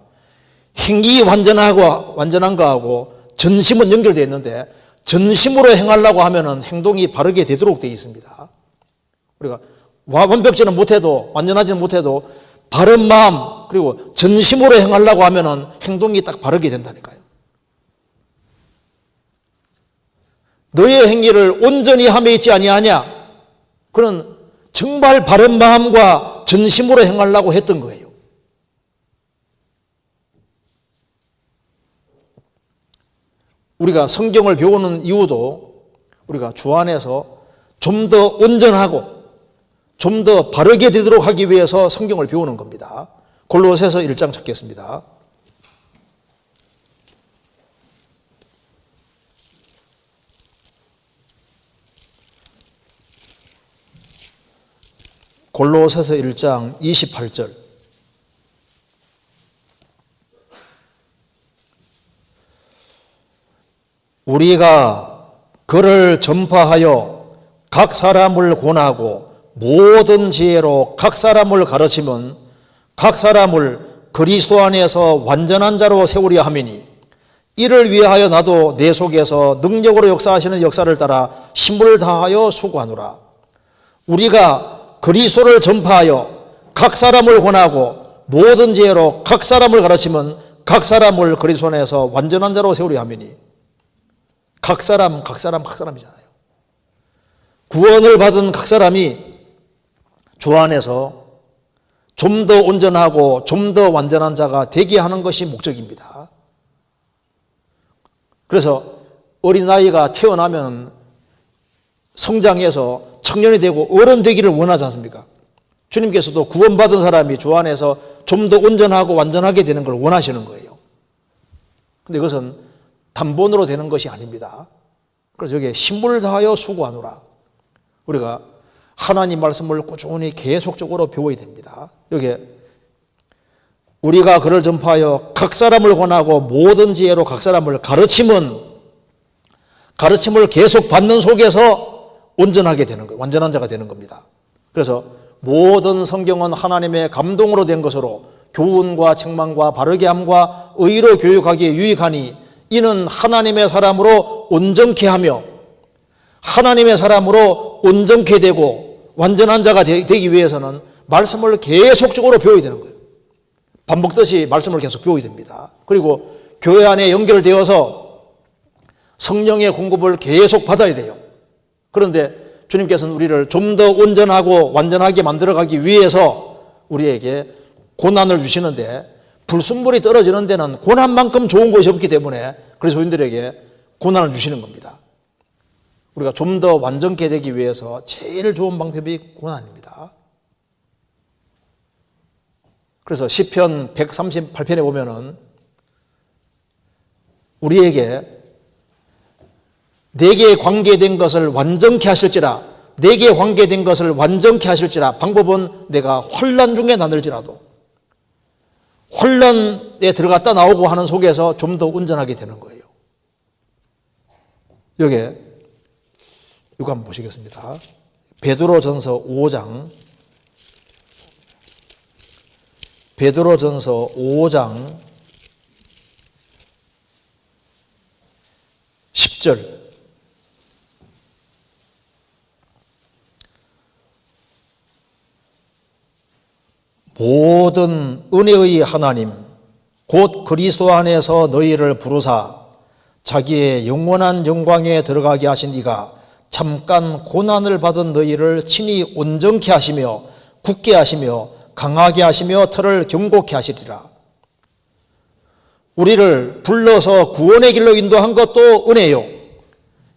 S2: 행위 완전한 거하고 전심은 연결되어 있는데, 전심으로 행하려고 하면은 행동이 바르게 되도록 되어 있습니다. 우리가 완벽지는 못해도, 완전하지는 못해도 바른 마음 그리고 전심으로 행하려고 하면은 행동이 딱 바르게 된다니까요. 너의 행위를 온전히 함에 있지 아니하냐? 그는 정말 바른 마음과 전심으로 행하려고 했던 거예요. 우리가 성경을 배우는 이유도 우리가 주 안에서 좀 더 온전하고 좀 더 바르게 되도록 하기 위해서 성경을 배우는 겁니다. 골로새서 1장 찾겠습니다. 골로새서 1장 28절. 우리가 그를 전파하여 각 사람을 권하고 모든 지혜로 각 사람을 가르치면 각 사람을 그리스도 안에서 완전한 자로 세우려 함이니 이를 위하여 나도 내 속에서 능력으로 역사하시는 역사를 따라 힘을 다하여 수고하노라. 우리가 그리스도를 전파하여 각 사람을 권하고 모든 지혜로 각 사람을 가르치면 각 사람을 그리스도 안에서 완전한 자로 세우려 함이니 각 사람이잖아요. 구원을 받은 각 사람이 주 안에서 좀 더 온전하고 좀 더 완전한 자가 되게 하는 것이 목적입니다. 그래서 어린아이가 태어나면 성장해서 청년이 되고 어른 되기를 원하지 않습니까? 주님께서도 구원받은 사람이 주 안에서 좀 더 온전하고 완전하게 되는 걸 원하시는 거예요. 그런데 이것은 단번으로 되는 것이 아닙니다. 그래서 여기에 힘을 다하여 수고하노라. 우리가 하나님 말씀을 꾸준히 계속적으로 배워야 됩니다. 여기에 우리가 그를 전파하여 각 사람을 권하고 모든 지혜로 각 사람을 가르침을 계속 받는 속에서 온전하게 되는 거예요. 완전한 자가 되는 겁니다. 그래서 모든 성경은 하나님의 감동으로 된 것으로 교훈과 책망과 바르게 함과 의로 교육하기에 유익하니 이는 하나님의 사람으로 온전케 하며 하나님의 사람으로 온전케 되고 완전한 자가 되기 위해서는 말씀을 계속적으로 배워야 되는 거예요. 밥 먹듯이 말씀을 계속 배워야 됩니다. 그리고 교회 안에 연결되어서 성령의 공급을 계속 받아야 돼요. 그런데 주님께서는 우리를 좀 더 온전하고 완전하게 만들어가기 위해서 우리에게 고난을 주시는데 불순물이 떨어지는 데는 고난만큼 좋은 것이 없기 때문에 그리스도인들에게 고난을 주시는 겁니다. 우리가 좀 더 완전케 되기 위해서 제일 좋은 방법이 고난입니다. 그래서 시편 138편에 보면은 우리에게 내게 관계된 것을 완전케 하실지라 내게 관계된 것을 완전케 하실지라 방법은 내가 환난 중에 나늘지라도 혼란에 들어갔다 나오고 하는 속에서 좀 더 온전하게 되는 거예요. 여기에 이거 한번 보시겠습니다. 베드로전서 5장 10절 모든 은혜의 하나님 곧 그리스도 안에서 너희를 부르사 자기의 영원한 영광에 들어가게 하신 이가 잠깐 고난을 받은 너희를 친히 온전케 하시며 굳게 하시며 강하게 하시며 터를 견고케 하시리라. 우리를 불러서 구원의 길로 인도한 것도 은혜요.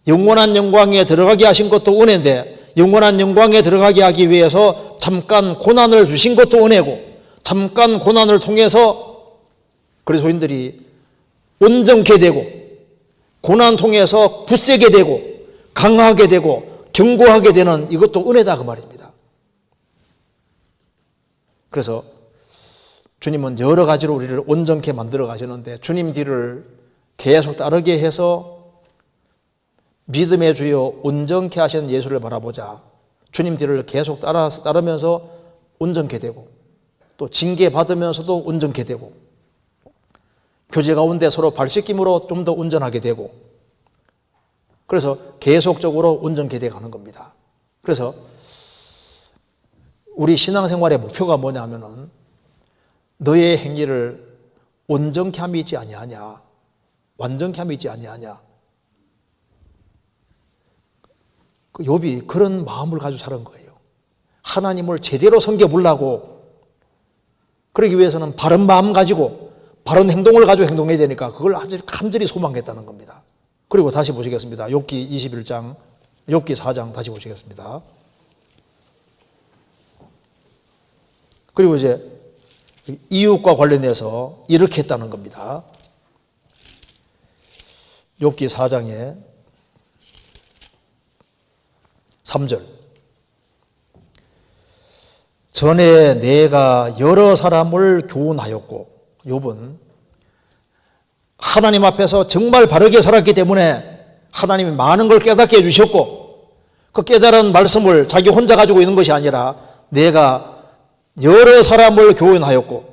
S2: 영원한 영광에 들어가게 하신 것도 은혜인데 영원한 영광에 들어가게 하기 위해서 잠깐 고난을 주신 것도 은혜고 잠깐 고난을 통해서 그리스도인들이 온전케 되고 고난 통해서 굳세게 되고 강하게 되고 견고하게 되는 이것도 은혜다 그 말입니다. 그래서 주님은 여러 가지로 우리를 온전케 만들어 가시는데 주님 뒤를 계속 따르게 해서 믿음의 주여 온전케 하시는 예수를 바라보자. 주님 뒤를 계속 따르면서 온전케 되고 또 징계받으면서도 온전케 되고 교제 가운데 서로 발씻김으로 좀 더 온전하게 되고 그래서 계속적으로 온전케 돼 가는 겁니다. 그래서 우리 신앙생활의 목표가 뭐냐 하면은 너의 행위를 온전케 함이 있지 아니하냐 완전케 함이 있지 아니하냐 욥이 그런 마음을 가지고 살은 거예요. 하나님을 제대로 섬겨보려고 그러기 위해서는 바른 마음 가지고 바른 행동을 가지고 행동해야 되니까 그걸 아주 간절히 소망했다는 겁니다. 그리고 다시 보시겠습니다. 욥기 21장, 욥기 4장 다시 보시겠습니다. 그리고 이제 이웃과 관련해서 이렇게 했다는 겁니다. 욥기 4장에 3절 전에 내가 여러 사람을 교훈하였고, 욥은 하나님 앞에서 정말 바르게 살았기 때문에 하나님이 많은 걸 깨닫게 해주셨고, 그 깨달은 말씀을 자기 혼자 가지고 있는 것이 아니라 내가 여러 사람을 교훈하였고,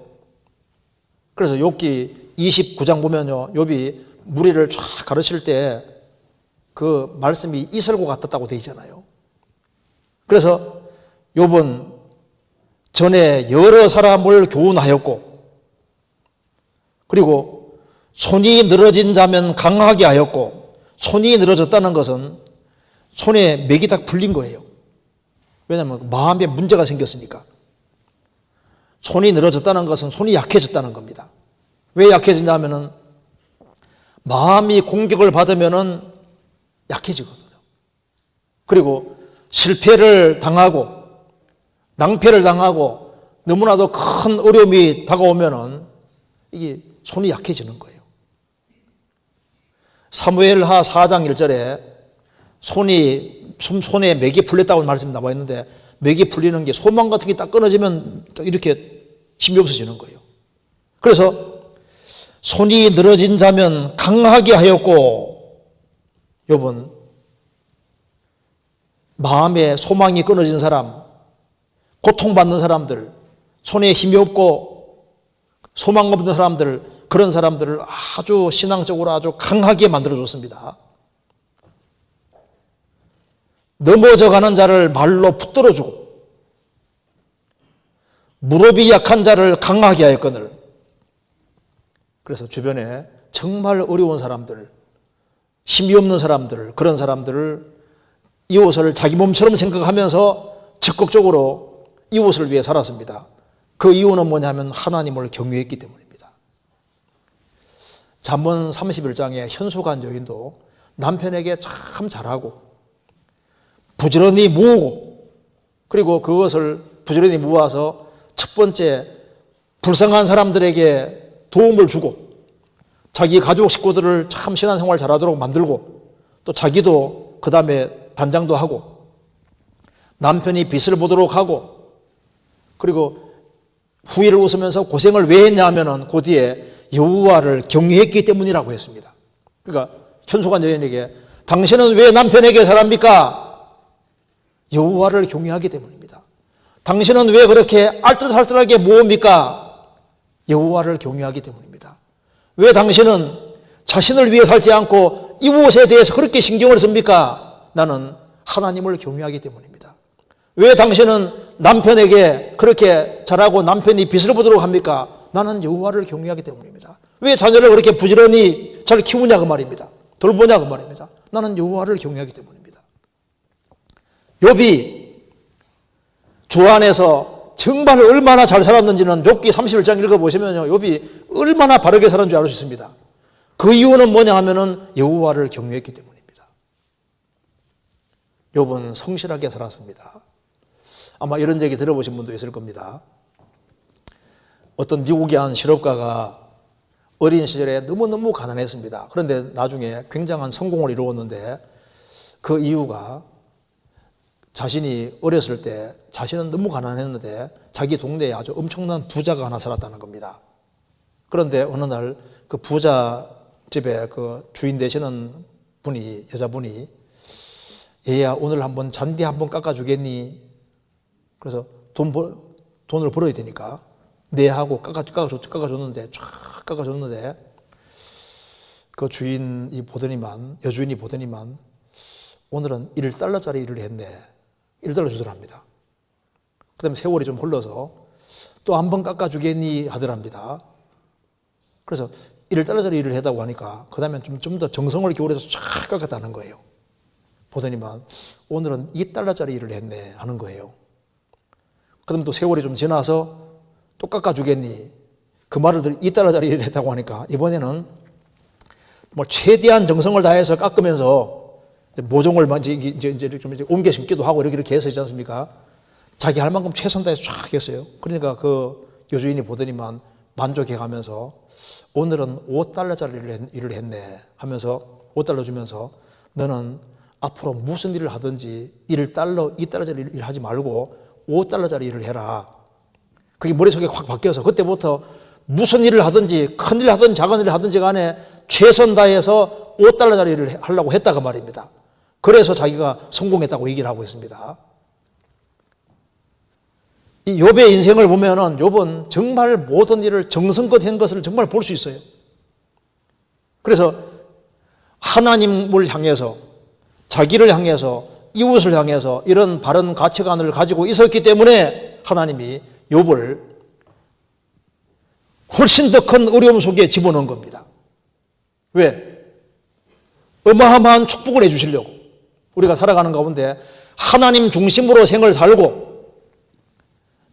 S2: 그래서 욥기 29장 보면요, 욥이 무리를 쫙 가르칠 때 그 말씀이 이슬고 같았다고 되어 있잖아요. 그래서 욥은 전에 여러 사람을 교훈하였고, 그리고 손이 늘어진 자면 강하게 하였고, 손이 늘어졌다는 것은 손에 맥이 딱 풀린 거예요. 왜냐하면 마음에 문제가 생겼으니까. 손이 늘어졌다는 것은 손이 약해졌다는 겁니다. 왜 약해졌냐면은 마음이 공격을 받으면은 약해지거든요. 그리고 실패를 당하고 낭패를 당하고 너무나도 큰 어려움이 다가오면은 이게 손이 약해지는 거예요. 사무엘하 4장 1절에 손에 맥이 풀렸다고 말씀이 나와 있는데, 맥이 풀리는 게 소망 같은 게 딱 끊어지면 이렇게 힘이 없어지는 거예요. 그래서 손이 늘어진 자면 강하게 하였고, 욥은 마음에 소망이 끊어진 사람, 고통받는 사람들, 손에 힘이 없고 소망 없는 사람들, 그런 사람들을 아주 신앙적으로 아주 강하게 만들어줬습니다. 넘어져가는 자를 말로 붙들어주고, 무릎이 약한 자를 강하게 하였거늘. 그래서 주변에 정말 어려운 사람들, 힘이 없는 사람들, 그런 사람들을 이웃을 자기 몸처럼 생각하면서 적극적으로 이웃을 위해 살았습니다. 그 이유는 뭐냐면 하나님을 경외했기 때문입니다. 잠언 31장에 현수간 여인도 남편에게 참 잘하고 부지런히 모으고, 그리고 그것을 부지런히 모아서 첫 번째 불쌍한 사람들에게 도움을 주고, 자기 가족 식구들을 참 신앙생활 잘하도록 만들고, 또 자기도 그 다음에 단장도 하고, 남편이 빛을 보도록 하고, 그리고 후일을 웃으면서 고생을 왜 했냐 하면은 그 뒤에 여호와를 경외했기 때문이라고 했습니다. 그러니까 현수간 여인에게 당신은 왜 남편에게 살합니까? 여호와를 경외하기 때문입니다. 당신은 왜 그렇게 알뜰살뜰하게 모읍니까? 여호와를 경외하기 때문입니다. 왜 당신은 자신을 위해 살지 않고 이웃에 대해서 그렇게 신경을 씁니까? 나는 하나님을 경외하기 때문입니다. 왜 당신은 남편에게 그렇게 잘하고 남편이 빚을 보도록 합니까? 나는 여호와를 경외하기 때문입니다. 왜 자녀를 그렇게 부지런히 잘 키우냐 그 말입니다. 돌보냐 그 말입니다. 나는 여호와를 경외하기 때문입니다. 욥이 주 안에서 정말 얼마나 잘 살았는지는 욥기 31장 읽어보시면요, 욥이 얼마나 바르게 살았는 줄 알 수 있습니다. 그 이유는 뭐냐 하면은 여호와를 경외했기 때문입니다. 욥은 성실하게 살았습니다. 아마 이런 얘기 들어보신 분도 있을 겁니다. 어떤 미국의 한 실업가가 어린 시절에 너무너무 가난했습니다. 그런데 나중에 굉장한 성공을 이루었는데, 그 이유가 자신이 어렸을 때 자신은 너무 가난했는데 자기 동네에 아주 엄청난 부자가 하나 살았다는 겁니다. 그런데 어느 날 그 부자 집에 그 주인 되시는 분이, 여자분이, 얘야 오늘 한번 잔디 한번 깎아주겠니? 그래서 돈을 벌어야 되니까 네 하고 깎아줬는데, 쫙 깎아줬는데, 그 주인이 보더니만, 여주인이 보더니만 오늘은 1달러짜리 일을 했네. 1달러 주더랍니다. 그 다음에 세월이 좀 흘러서 또 한 번 깎아주겠니 하더랍니다. 그래서 1달러짜리 일을 했다고 하니까 그 다음에 좀 더 정성을 기울여서 쫙 깎았다는 거예요. 보더니만 오늘은 2달러짜리 일을 했네 하는 거예요. 그 다음에 또 세월이 좀 지나서 또 깎아주겠니? 그 말을 2달러짜리 일을 했다고 하니까 이번에는 뭐 최대한 정성을 다해서 깎으면서 모종을 이제 좀 옮겨 심기도 하고 이렇게 해서 있지 않습니까? 자기 할 만큼 최선 다해서 쫙 했어요. 그러니까 그 여주인이 보더니만 만족해 가면서 오늘은 5달러짜리 일을 했네 하면서 5달러 주면서 너는 앞으로 무슨 일을 하든지 1달러, 2달러짜리 일을 하지 말고 5달러짜리 일을 해라.
S1: 그게 머릿속에 확 바뀌어서 그때부터 무슨 일을 하든지 큰 일을 하든 작은 일을 하든지 간에 최선 다해서 $5짜리를 하려고 했다가 말입니다. 그래서 자기가 성공했다고 얘기를 하고 있습니다. 이 욥의 인생을 보면은 욥은 정말 모든 일을 정성껏 한 것을 정말 볼 수 있어요. 그래서 하나님을 향해서, 자기를 향해서, 이웃을 향해서 이런 바른 가치관을 가지고 있었기 때문에 하나님이 욥을 훨씬 더 큰 어려움 속에 집어넣은 겁니다. 왜? 어마어마한 축복을 해주시려고. 우리가 살아가는 가운데 하나님 중심으로 생을 살고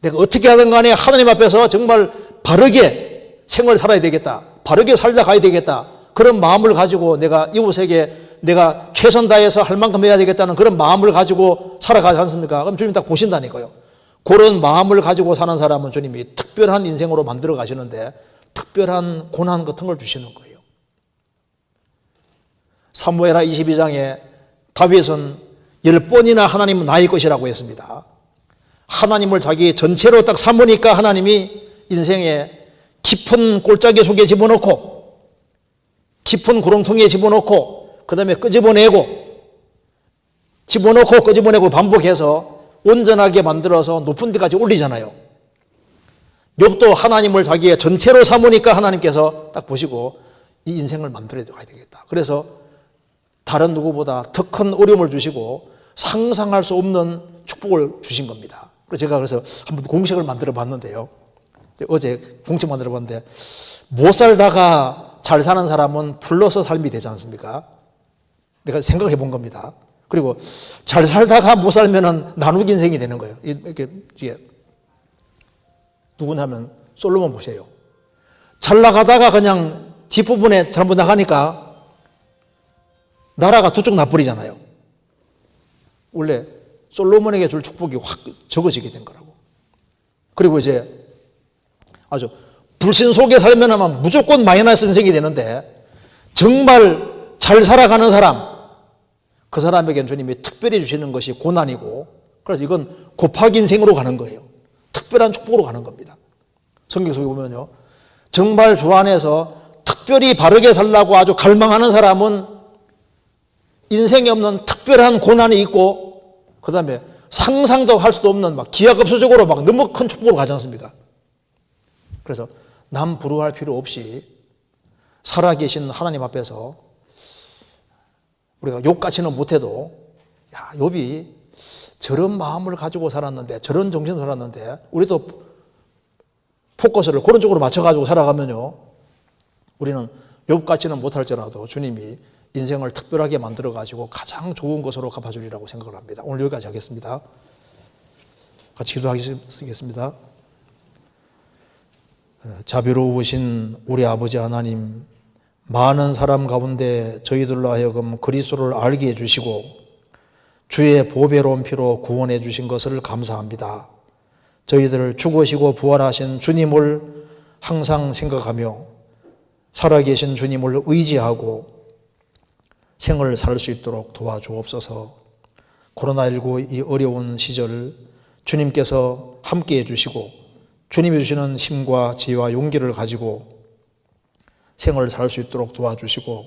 S1: 내가 어떻게 하든 간에 하나님 앞에서 정말 바르게 생을 살아야 되겠다. 바르게 살다 가야 되겠다. 그런 마음을 가지고 내가 이웃에게 내가 최선 다해서 할 만큼 해야 되겠다는 그런 마음을 가지고 살아가지 않습니까? 그럼 주님 딱 보신다니까요. 그런 마음을 가지고 사는 사람은 주님이 특별한 인생으로 만들어 가시는데 특별한 고난 같은 걸 주시는 거예요. 사무엘하 22장에 다윗은 10번이나 하나님은 나의 것이라고 했습니다. 하나님을 자기 전체로 딱 삼으니까 하나님이 인생에 깊은 골짜기 속에 집어넣고 깊은 구렁텅이에 집어넣고 그 다음에 끄집어내고 집어넣고 끄집어내고 반복해서 온전하게 만들어서 높은 데까지 올리잖아요. 욥도 하나님을 자기의 전체로 삼으니까 하나님께서 딱 보시고 이 인생을 만들어야 되겠다. 그래서 다른 누구보다 더 큰 어려움을 주시고 상상할 수 없는 축복을 주신 겁니다. 그래서 한번 공식을 만들어 봤는데요. 어제 공식 만들어 봤는데 못 살다가 잘 사는 사람은 플러스 삶이 되지 않습니까? 내가 생각해 본 겁니다. 그리고 잘 살다가 못 살면은 나누기 인생이 되는 거예요. 이렇게 누구냐면 솔로몬 보세요. 잘 나가다가 그냥 뒷부분에 잘못 나가니까 나라가 두 쪽 나버리잖아요. 원래 솔로몬에게 줄 축복이 확 적어지게 된 거라고. 그리고 이제 아주 불신 속에 살면 아마 무조건 마이너스 인생이 되는데 정말 잘 살아가는 사람, 그 사람에겐 주님이 특별히 주시는 것이 고난이고 그래서 이건 곱하기 인생으로 가는 거예요. 특별한 축복으로 가는 겁니다. 성경 속에 보면요. 정말 주 안에서 특별히 바르게 살라고 아주 갈망하는 사람은 인생에 없는 특별한 고난이 있고 그 다음에 상상도 할 수도 없는 막 기하급수적으로 막 너무 큰 축복으로 가지 않습니까? 그래서 남 부러워할 필요 없이 살아계신 하나님 앞에서 우리가 욥같이는 못해도 야, 욥이 저런 마음을 가지고 살았는데 저런 정신으로 살았는데 우리도 포커스를 그런 쪽으로 맞춰가지고 살아가면요 우리는 욥같이는 못할지라도 주님이 인생을 특별하게 만들어가지고 가장 좋은 것으로 갚아주리라고 생각을 합니다. 오늘 여기까지 하겠습니다. 같이 기도하겠습니다. 자비로우신 우리 아버지 하나님, 많은 사람 가운데 저희들로 하여금 그리스도를 알게 해주시고 주의 보배로운 피로 구원해 주신 것을 감사합니다. 저희들 죽으시고 부활하신 주님을 항상 생각하며 살아계신 주님을 의지하고 생을 살 수 있도록 도와주옵소서. 코로나19 이 어려운 시절 주님께서 함께해 주시고 주님이 주시는 힘과 지혜와 용기를 가지고 생을 살 수 있도록 도와주시고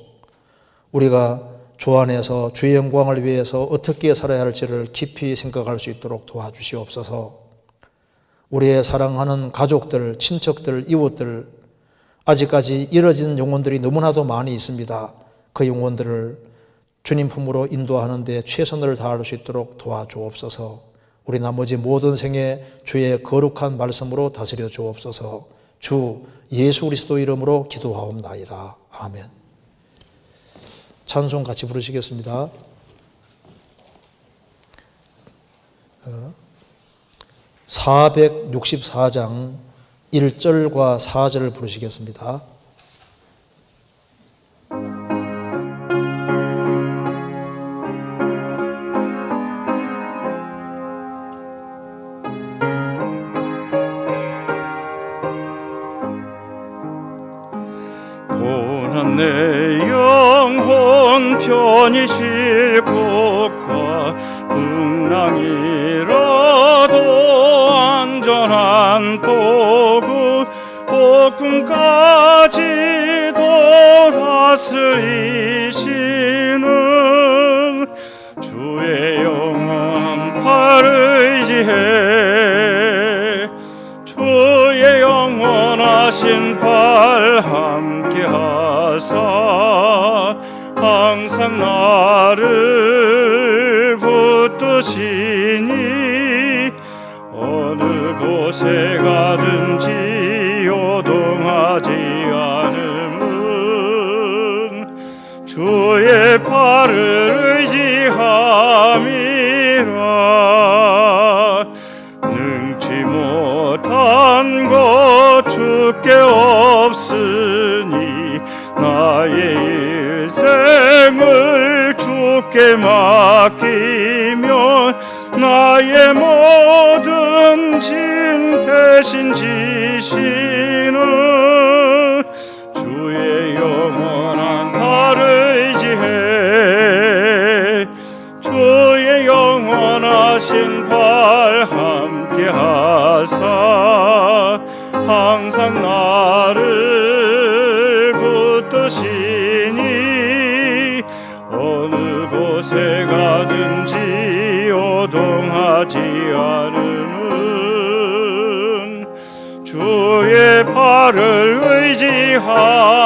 S1: 우리가 주 안에서 주의 영광을 위해서 어떻게 살아야 할지를 깊이 생각할 수 있도록 도와주시옵소서. 우리의 사랑하는 가족들, 친척들, 이웃들 아직까지 이뤄진 영혼들이 너무나도 많이 있습니다. 그 영혼들을 주님 품으로 인도하는 데 최선을 다할 수 있도록 도와주옵소서. 우리 나머지 모든 생에 주의 거룩한 말씀으로 다스려 주옵소서. 주 예수 그리스도 이름으로 기도하옵나이다. 아멘. 찬송 같이 부르시겠습니다. 464장 1절과 4절을 부르시겠습니다.
S3: 고난 내 영혼 편히 쉴 곳과 풍랑이라도 안전한 곳 죽음까지도 다스리시는 주의 영원한 팔 의지해 주의 영원하신 팔 함께하사 항상 나를 붙드시니 어느 곳에 가든지 요동하지 않음은 주의 팔을 의지함이라. 능치 못한 것 주께 없으니 나의 일생을 주께 맡기며 나의 모든 짐 대신 지시는 주의 영원한 팔 의지해 주의 영원하신 팔 함께하사 항상 나를 붙드시니 어느 곳에 가든지 요동하지 않음은 주의 팔을 의지하